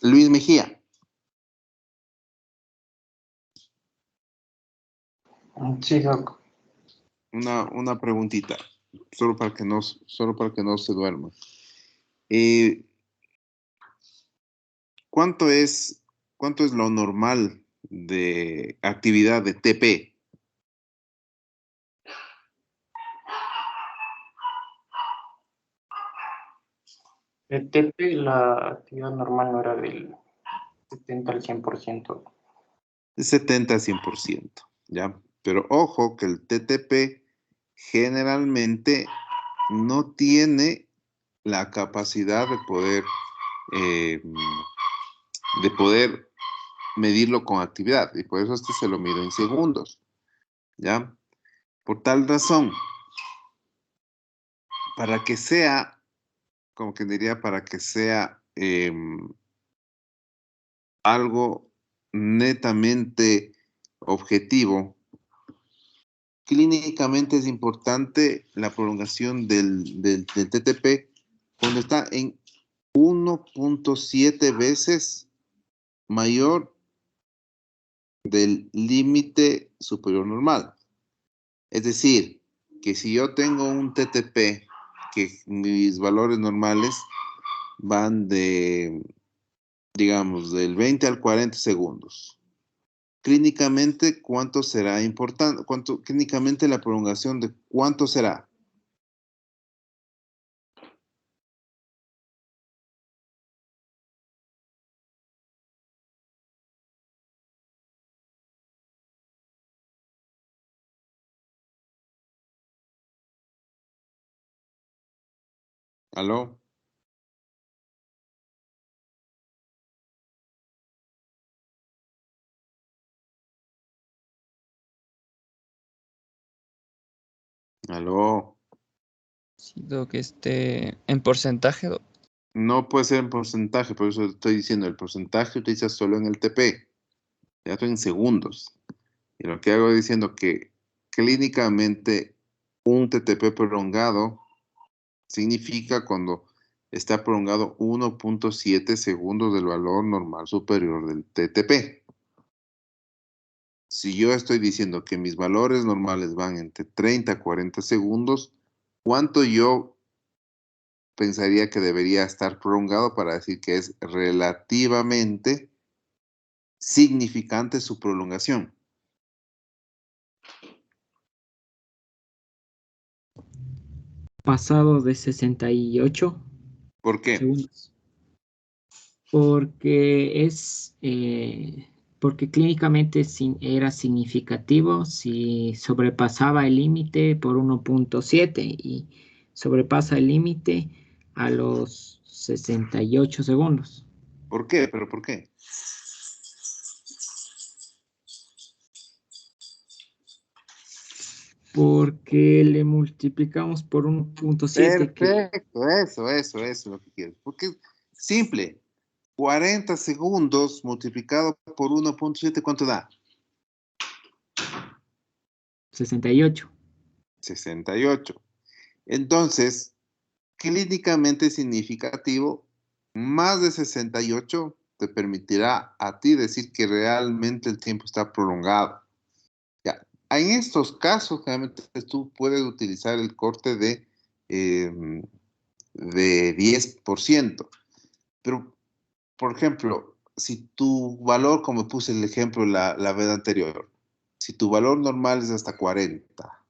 S3: Luis Mejía.
S9: Sí, doc.
S3: Una preguntita, solo para que no se duerma. ¿Cuánto es lo normal de actividad de TP?
S9: El TP, la actividad normal no era del 70 al 100%.
S3: De 70 a 100%, ¿ya? Pero ojo que el TTP generalmente no tiene la capacidad de poder medirlo con actividad, y por eso se lo mido en segundos, ¿ya? Por tal razón, para que sea, como que diría, para que sea algo netamente objetivo, clínicamente es importante la prolongación del TTP cuando está en 1.7 veces mayor del límite superior normal. Es decir, que si yo tengo un TTP que mis valores normales van digamos, del 20 al 40 segundos. Clínicamente, ¿cuánto será importante? Clínicamente la prolongación de cuánto será? ¿Aló? ¿Aló?
S10: Sí, Doc, en porcentaje, Doc.
S3: No puede ser en porcentaje, por eso estoy diciendo, el porcentaje utiliza solo en el TP, ya estoy en segundos. Y lo que hago es diciendo que clínicamente un TTP prolongado significa cuando está prolongado 1.7 segundos del valor normal superior del TTP. Si yo estoy diciendo que mis valores normales van entre 30 a 40 segundos, ¿cuánto yo pensaría que debería estar prolongado para decir que es relativamente significante su prolongación?
S5: Pasado de 68
S3: ¿Por qué?
S5: segundos. Porque porque clínicamente era significativo si sobrepasaba el límite por 1.7 y sobrepasa el límite a los 68 segundos.
S3: ¿Por qué? ¿Pero por qué?
S5: porque le multiplicamos por 1.7 que
S3: Perfecto, eso es lo que quiero. Porque es simple. 40 segundos multiplicado por 1.7, ¿cuánto da?
S5: 68.
S3: 68. Entonces, clínicamente significativo, más de 68 te permitirá a ti decir que realmente el tiempo está prolongado. Ya. En estos casos, realmente tú puedes utilizar el corte de 10%. Pero, por ejemplo, si tu valor, como puse el ejemplo la vez anterior, si tu valor normal es hasta 40,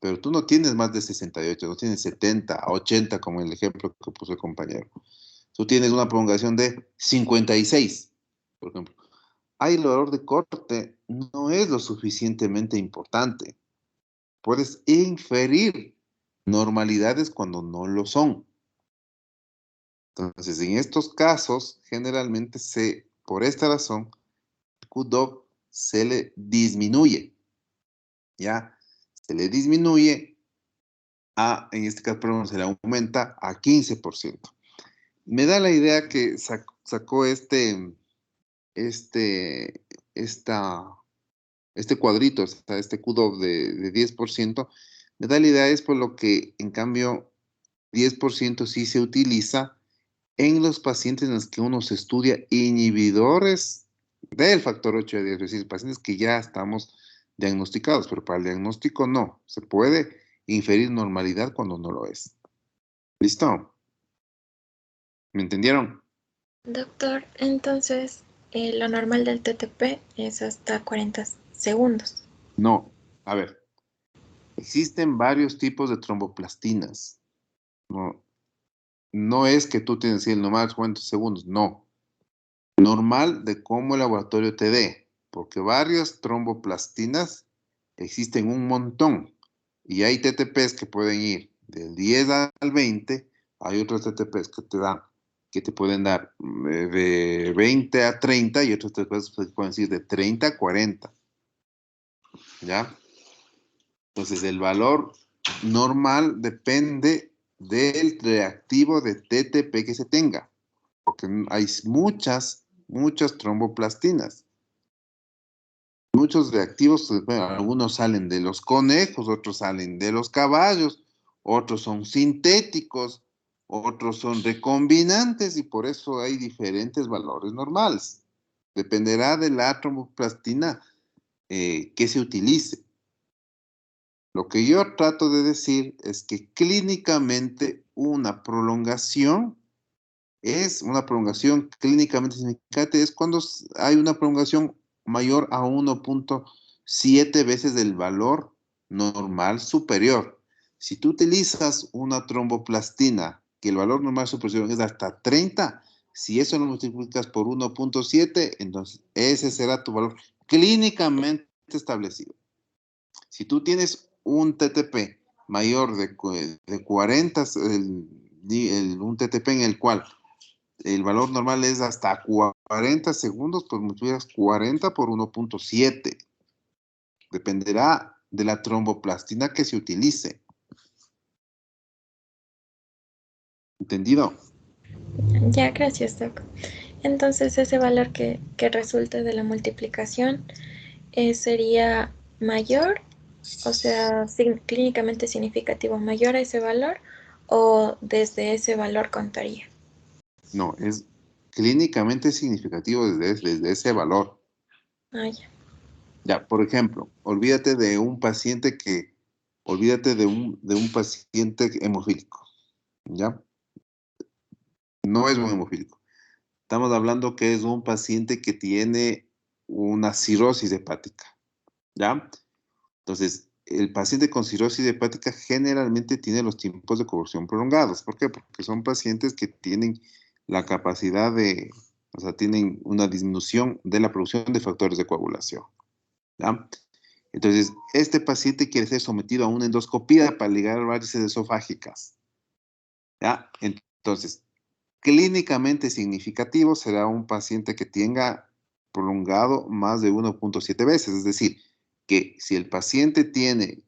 S3: pero tú no tienes más de 68, no tienes 70, 80, como el ejemplo que puso el compañero. Tú tienes una prolongación de 56, por ejemplo. Ahí el valor de corte no es lo suficientemente importante. Puedes inferir normalidades cuando no lo son. Entonces, en estos casos, generalmente por esta razón, QDOC se le disminuye. ¿Ya? Se le disminuye en este caso, perdón, se le aumenta a 15%. Me da la idea que sacó este cuadrito, o sea, este QDOC de 10%, me da la idea es por lo que, en cambio, 10% sí se utiliza en los pacientes en los que uno se estudia inhibidores del factor 8 de 10, es decir, pacientes que ya estamos diagnosticados, pero para el diagnóstico no. Se puede inferir normalidad cuando no lo es. ¿Listo? ¿Me entendieron?
S6: Doctor, entonces lo normal del TTP es hasta 40 segundos.
S3: No. A ver, existen varios tipos de tromboplastinas. No es que tú tienes que decir nomás 40 segundos, no. Normal de cómo el laboratorio te dé, porque varias tromboplastinas existen un montón y hay TTPs que pueden ir del 10 al 20, hay otros TTPs que te pueden dar de 20 a 30 y otros TTPs que pueden ir de 30 a 40. ¿Ya? Entonces el valor normal depende del reactivo de TTP que se tenga, porque hay muchas tromboplastinas. Muchos reactivos, bueno, algunos salen de los conejos, otros salen de los caballos, otros son sintéticos, otros son recombinantes y por eso hay diferentes valores normales. Dependerá de la tromboplastina que se utilice. Lo que yo trato de decir es que clínicamente una prolongación clínicamente significativa, es cuando hay una prolongación mayor a 1.7 veces del valor normal superior. Si tú utilizas una tromboplastina, que el valor normal superior es hasta 30, si eso lo multiplicas por 1.7, entonces ese será tu valor clínicamente establecido. Si tú tienes un TTP mayor de 40, un TTP en el cual el valor normal es hasta 40 segundos, pues multiplicas 40 por 1.7. Dependerá de la tromboplastina que se utilice. ¿Entendido?
S6: Ya, gracias, Doc. Entonces ese valor que resulte de la multiplicación sería mayor, o sea, clínicamente significativo, mayor a ese valor, o desde ese valor contaría.
S3: No, es clínicamente significativo desde ese valor.
S6: Ah, ya.
S3: Ya, por ejemplo, olvídate de un paciente hemofílico, ¿ya? No es un hemofílico. Estamos hablando que es un paciente que tiene una cirrosis hepática, ¿ya? Entonces, el paciente con cirrosis hepática generalmente tiene los tiempos de coagulación prolongados. ¿Por qué? Porque son pacientes que tienen la capacidad o sea, tienen una disminución de la producción de factores de coagulación, ¿ya? Entonces, este paciente quiere ser sometido a una endoscopía para ligar varices esofágicas, ¿ya? Entonces, clínicamente significativo será un paciente que tenga prolongado más de 1.7 veces, es decir, que si el paciente tiene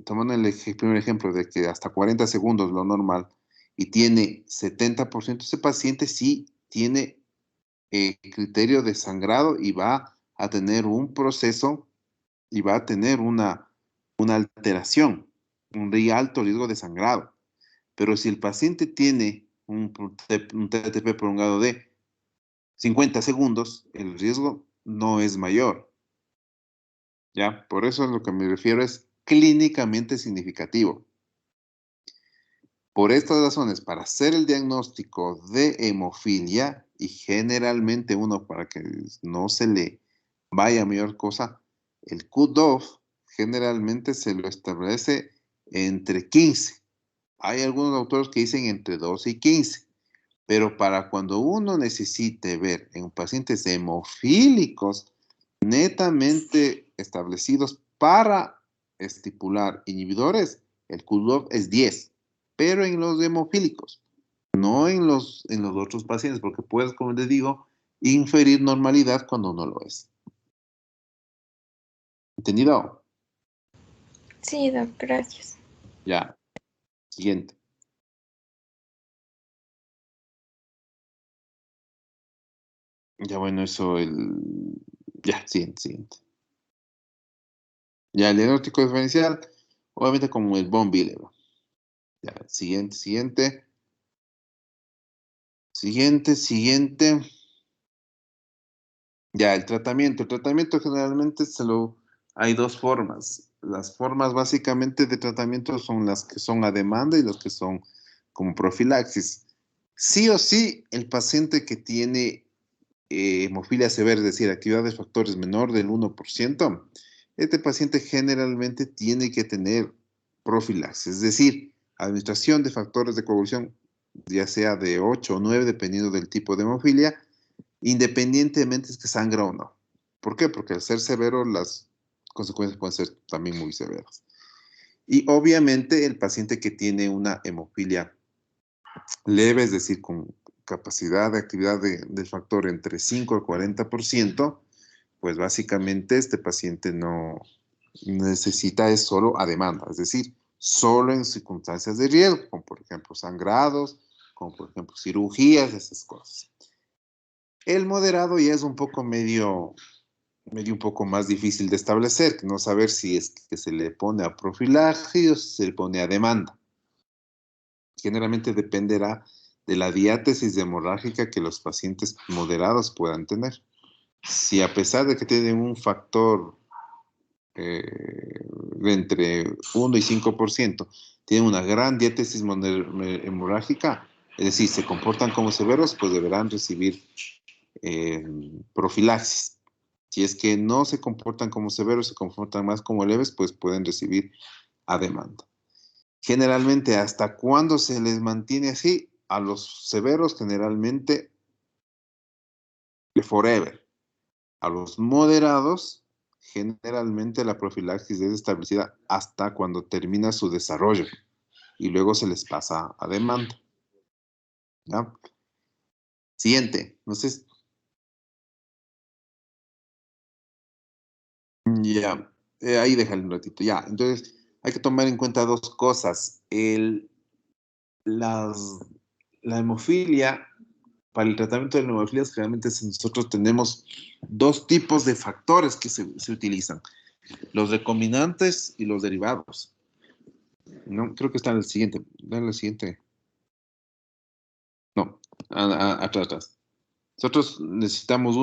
S3: tomando el primer ejemplo de que hasta 40 segundos lo normal y tiene 70%, ese paciente sí tiene criterio de sangrado y va a tener un proceso y va a tener una alteración, un alto riesgo de sangrado. Pero si el paciente tiene un TTP prolongado de 50 segundos, el riesgo no es mayor. ¿Ya? Por eso a lo que me refiero es clínicamente significativo. Por estas razones, para hacer el diagnóstico de hemofilia, y generalmente uno para que no se le vaya a mayor cosa, el cutoff generalmente se lo establece entre 15. Hay algunos autores que dicen entre 12 y 15. Pero para cuando uno necesite ver en pacientes hemofílicos netamente establecidos para estipular inhibidores, el cutoff es 10. Pero en los hemofílicos, no en los otros pacientes, porque puedes, como les digo, inferir normalidad cuando no lo es. ¿Entendido?
S6: Sí, doc, gracias.
S3: Ya. Siguiente. Ya, bueno, eso Ya, siguiente. Ya, el diagnóstico diferencial, obviamente como el von Willebrand. Ya, siguiente. Ya, el tratamiento. El tratamiento generalmente hay dos formas. Las formas básicamente de tratamiento son las que son a demanda y las que son como profilaxis. Sí o sí, el paciente que tiene hemofilia severa, es decir, actividad de factores menor del 1%, este paciente generalmente tiene que tener profilaxis, es decir, administración de factores de coagulación, ya sea de 8 o 9, dependiendo del tipo de hemofilia, independientemente es que sangra o no. ¿Por qué? Porque al ser severo, las consecuencias pueden ser también muy severas. Y obviamente el paciente que tiene una hemofilia leve, es decir, con capacidad de actividad del factor entre 5 al 40%, pues básicamente este paciente no necesita es solo a demanda, es decir, solo en circunstancias de riesgo, como por ejemplo sangrados, como por ejemplo cirugías, esas cosas. El moderado ya es un poco medio un poco más difícil de establecer, que no saber si es que se le pone a profilaxis o si se le pone a demanda. Generalmente dependerá de la diátesis hemorrágica que los pacientes moderados puedan tener. Si a pesar de que tienen un factor de entre 1 y 5%, tienen una gran diátesis hemorrágica, es decir, se comportan como severos, pues deberán recibir profilaxis. Si es que no se comportan como severos, se comportan más como leves, pues pueden recibir a demanda. Generalmente, ¿hasta cuándo se les mantiene así? A los severos, generalmente, forever. A los moderados, generalmente la profilaxis es establecida hasta cuando termina su desarrollo y luego se les pasa a demanda. ¿Ya? Siguiente. Entonces, ya, ahí déjale un ratito. Ya, entonces hay que tomar en cuenta dos cosas. La hemofilia, para el tratamiento de la hemofilia, generalmente nosotros tenemos dos tipos de factores que se utilizan. Los recombinantes y los derivados. No, creo que está en el siguiente. En el siguiente. No, atrás. Nosotros necesitamos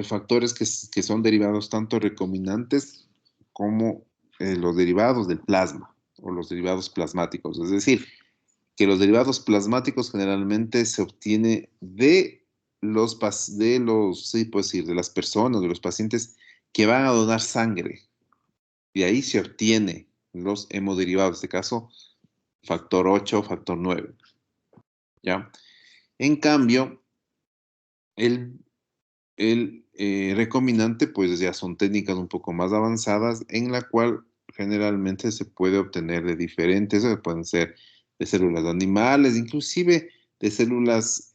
S3: factores que son derivados tanto recombinantes como los derivados del plasma o los derivados plasmáticos. Es decir, que los derivados plasmáticos generalmente se obtiene de de las personas, de los pacientes que van a donar sangre. Y ahí se obtiene los hemoderivados, en este caso, factor 8, factor 9. ¿Ya? En cambio, el recombinante, pues ya son técnicas un poco más avanzadas en la cual generalmente se puede obtener de diferentes, pueden ser de células animales, inclusive de células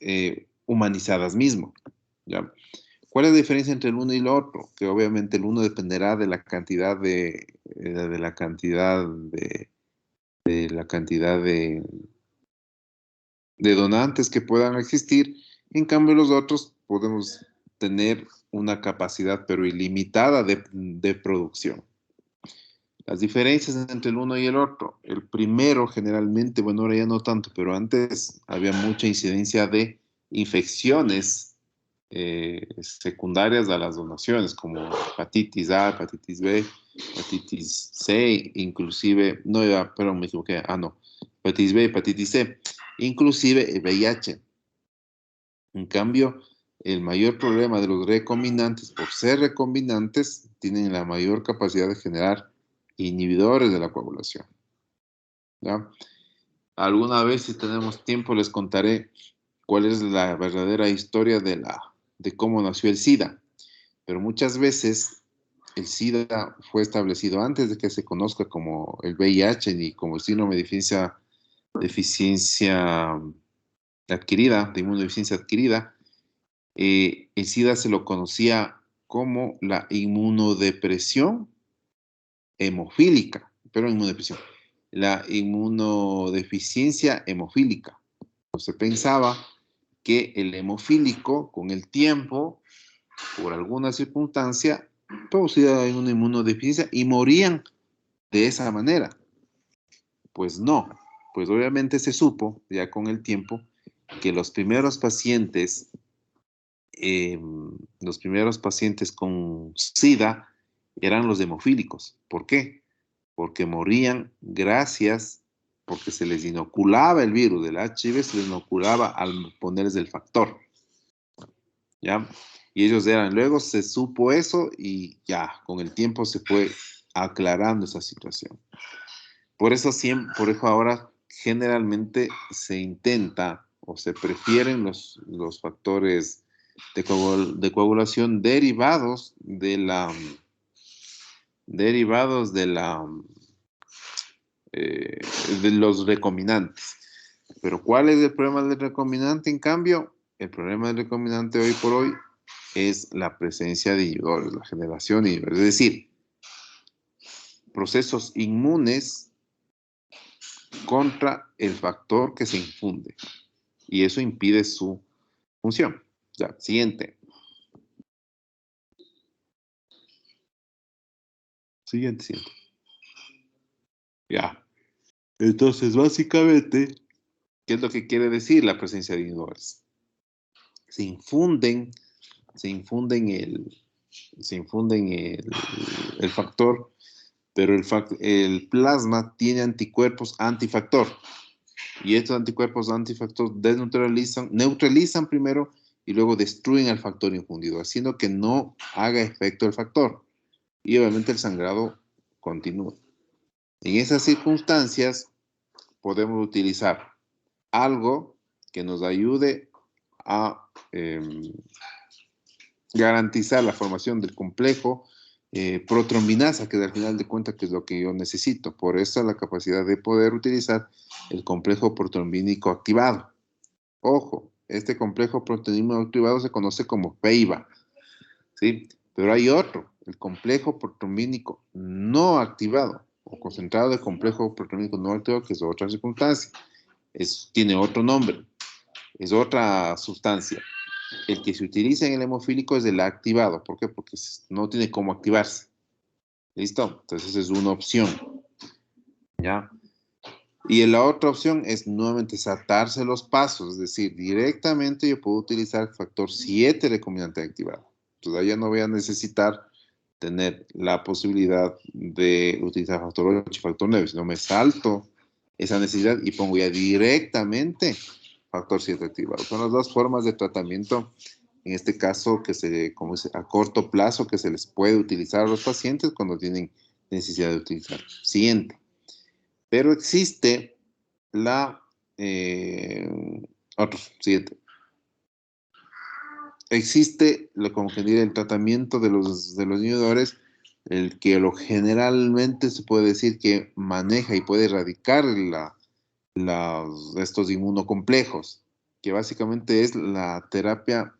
S3: humanizadas mismo. ¿Ya? ¿Cuál es la diferencia entre el uno y el otro? Que obviamente el uno dependerá de la cantidad de de la cantidad de donantes que puedan existir. En cambio, los otros podemos tener una capacidad, pero ilimitada de producción. Las diferencias entre el uno y el otro. El primero, generalmente, bueno, ahora ya no tanto, pero antes había mucha incidencia de infecciones secundarias a las donaciones, como hepatitis A, hepatitis B, hepatitis C, inclusive, no, perdón, me equivoqué, no, hepatitis B, hepatitis C, inclusive el VIH. En cambio, el mayor problema de los recombinantes, por ser recombinantes, tienen la mayor capacidad de generar inhibidores de la coagulación. ¿Ya? Alguna vez, si tenemos tiempo, les contaré cuál es la verdadera historia de cómo nació el SIDA. Pero muchas veces el SIDA fue establecido antes de que se conozca como el VIH ni como el síndrome de deficiencia adquirida, de inmunodeficiencia adquirida. El SIDA se lo conocía como la inmunodepresión hemofílica, pero inmunodepresión, la inmunodeficiencia hemofílica. Se pensaba que el hemofílico, con el tiempo, por alguna circunstancia, producía una inmunodeficiencia y morían de esa manera. Pues no, pues obviamente se supo ya con el tiempo que los primeros pacientes con SIDA eran los hemofílicos. ¿Por qué? Porque morían porque se les inoculaba el virus del HIV, se les inoculaba al ponerles el factor. ¿Ya? Y ellos luego se supo eso y ya, con el tiempo se fue aclarando esa situación. Por eso ahora generalmente se intenta o se prefieren los factores de coagulación derivados de los recombinantes. Pero ¿cuál es el problema del recombinante? En cambio, el problema del recombinante hoy por hoy es la presencia de inhibidores, la generación de inhibidores. Es decir, procesos inmunes contra el factor que se infunde. Y eso impide su función. Ya, siguiente. Siguiente. Ya. Entonces, básicamente, ¿qué es lo que quiere decir la presencia de inhibidores? Se infunden el factor, pero el plasma tiene anticuerpos antifactor. Y estos anticuerpos antifactor neutralizan primero y luego destruyen al factor infundido, haciendo que no haga efecto el factor. Y obviamente el sangrado continúa. En esas circunstancias podemos utilizar algo que nos ayude a garantizar la formación del complejo protrombinasa, que al final de cuentas que es lo que yo necesito. Por eso la capacidad de poder utilizar el complejo protrombínico activado. Ojo, este complejo protrombínico activado se conoce como PEIVA, ¿sí? Pero hay otro, el complejo protrombínico no activado o concentrado de complejo protrombínico no activado, que es otra circunstancia. Tiene otro nombre, es otra sustancia. El que se utiliza en el hemofílico es el activado. ¿Por qué? Porque no tiene cómo activarse. ¿Listo? Entonces esa es una opción. ¿Ya? Y la otra opción es nuevamente saltarse los pasos. Es decir, directamente yo puedo utilizar el factor 7 recombinante activado. Entonces ya no voy a necesitar tener la posibilidad de utilizar factor 8 y factor 9, sino me salto esa necesidad y pongo ya directamente factor 7 activado. Son las dos formas de tratamiento, en este caso, a corto plazo, que se les puede utilizar a los pacientes cuando tienen necesidad de utilizar. Siguiente. Pero existe siguiente. Existe, como que diría, el tratamiento de los inhibidores, el que generalmente se puede decir que maneja y puede erradicar estos inmunocomplejos, que básicamente es la terapia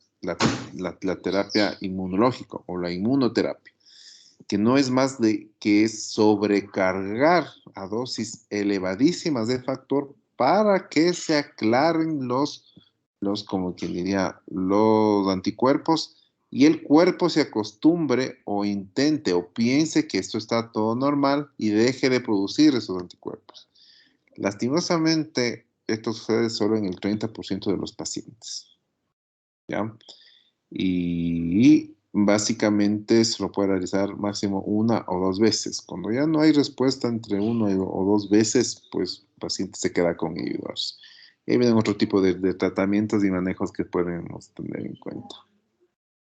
S3: inmunológica o la inmunoterapia. que no es más de que es sobrecargar a dosis elevadísimas de factor para que se aclaren como quien diría, los anticuerpos y el cuerpo se acostumbre o intente o piense que esto está todo normal y deje de producir esos anticuerpos. Lastimosamente, esto sucede solo en el 30% de los pacientes. ¿Ya? Y básicamente se lo puede realizar máximo 1 o 2 veces. Cuando ya no hay respuesta entre 1 o 2 veces, pues el paciente se queda con inhibidores. Y ahí vienen otro tipo de tratamientos y manejos que podemos tener en cuenta.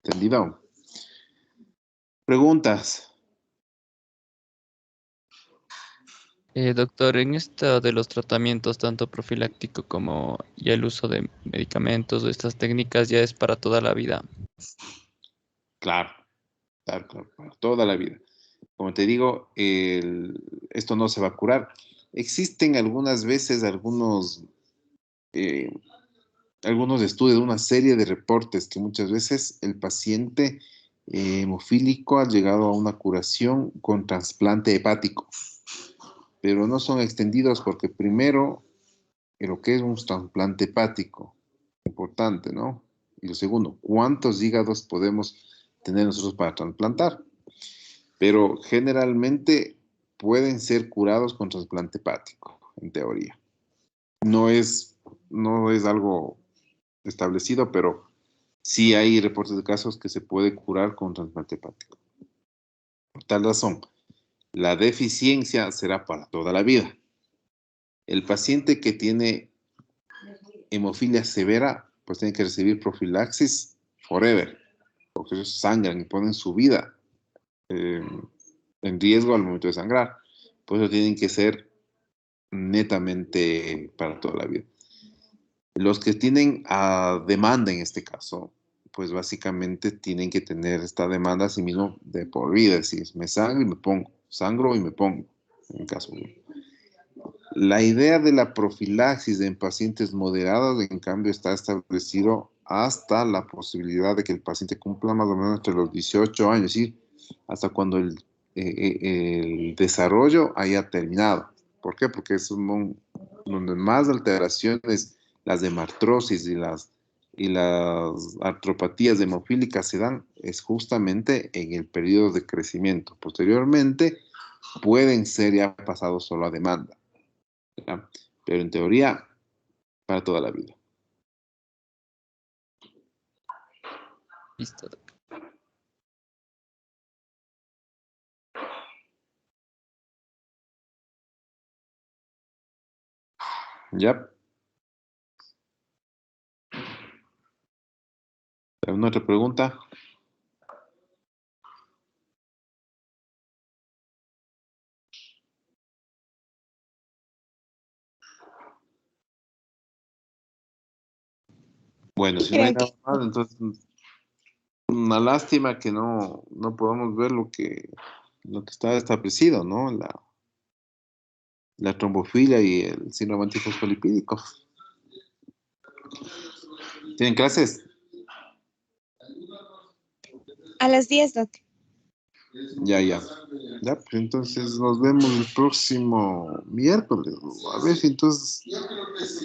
S3: ¿Entendido? ¿Preguntas?
S10: Doctor, en esto de los tratamientos, tanto profiláctico como ya el uso de medicamentos o estas técnicas ya es para toda la vida.
S3: Claro, para toda la vida. Como te digo, esto no se va a curar. Existen algunas veces algunos estudios, una serie de reportes que muchas veces el paciente hemofílico ha llegado a una curación con trasplante hepático, pero no son extendidos porque primero, lo que es un trasplante hepático, importante, ¿no? Y lo segundo, ¿cuántos hígados podemos tener nosotros para trasplantar? Pero generalmente pueden ser curados con trasplante hepático, en teoría. No es algo establecido, pero sí hay reportes de casos que se puede curar con trasplante hepático. Por tal razón, la deficiencia será para toda la vida. El paciente que tiene hemofilia severa, pues tiene que recibir profilaxis forever, porque ellos sangran y ponen su vida en riesgo al momento de sangrar. Por eso tienen que ser netamente para toda la vida. Los que tienen demanda en este caso, pues básicamente tienen que tener esta demanda a sí mismo de por vida, es decir, me sangro y me pongo, sangro y me pongo, en caso de... La idea de la profilaxis en pacientes moderados, en cambio, está establecido hasta la posibilidad de que el paciente cumpla más o menos entre los 18 años, es decir, hasta cuando el desarrollo haya terminado. ¿Por qué? Porque es donde más alteraciones, las hemartrosis y las artropatías hemofílicas se dan, es justamente en el periodo de crecimiento. Posteriormente, pueden ser ya pasados solo a demanda, ¿ya? Pero en teoría, para toda la vida.
S10: Listo.
S3: ¿Ya? ¿Alguna otra pregunta? Bueno, si no hay nada más, entonces una lástima que no podamos ver lo que está establecido, ¿no? La trombofilia y el síndrome antifosfolipídico. ¿Tienen clases?
S11: A las 10, doc.
S3: Ya. Ya, pues entonces nos vemos el próximo miércoles. A ver si entonces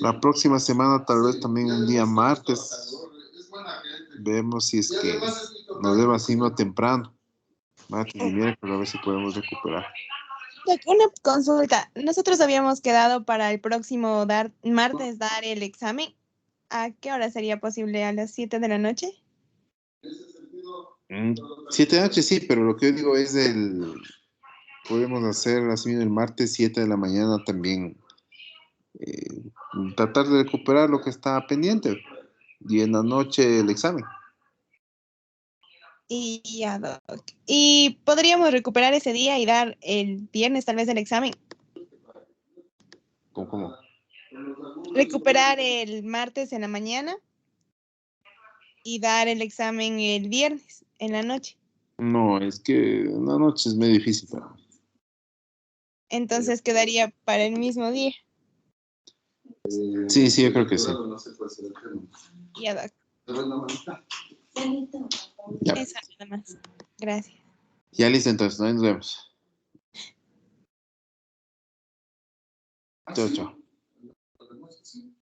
S3: la próxima semana, tal vez también un día martes, vemos si es que nos vemos así no temprano. Martes y miércoles, a ver si podemos recuperar.
S11: Doc, una consulta. Nosotros habíamos quedado para el próximo martes dar el examen. ¿A qué hora sería posible? ¿A las 7 de la noche?
S3: 7 de la noche sí, pero lo que yo digo es podemos hacer así el martes 7 de la mañana también, tratar de recuperar lo que está pendiente y en la noche el examen.
S11: Y ya, doc. ¿Y podríamos recuperar ese día y dar el viernes tal vez el examen?
S3: ¿Cómo?
S11: Recuperar el martes en la mañana y dar el examen el viernes en la noche.
S3: No, es que en la noche es medio difícil para mí.
S11: Entonces quedaría para el mismo día.
S3: Sí, yo creo que sí.
S11: Ya, doc.
S3: Ya.
S11: Eso nada más. Gracias.
S3: Ya listo, entonces, nos vemos. Chao, chao.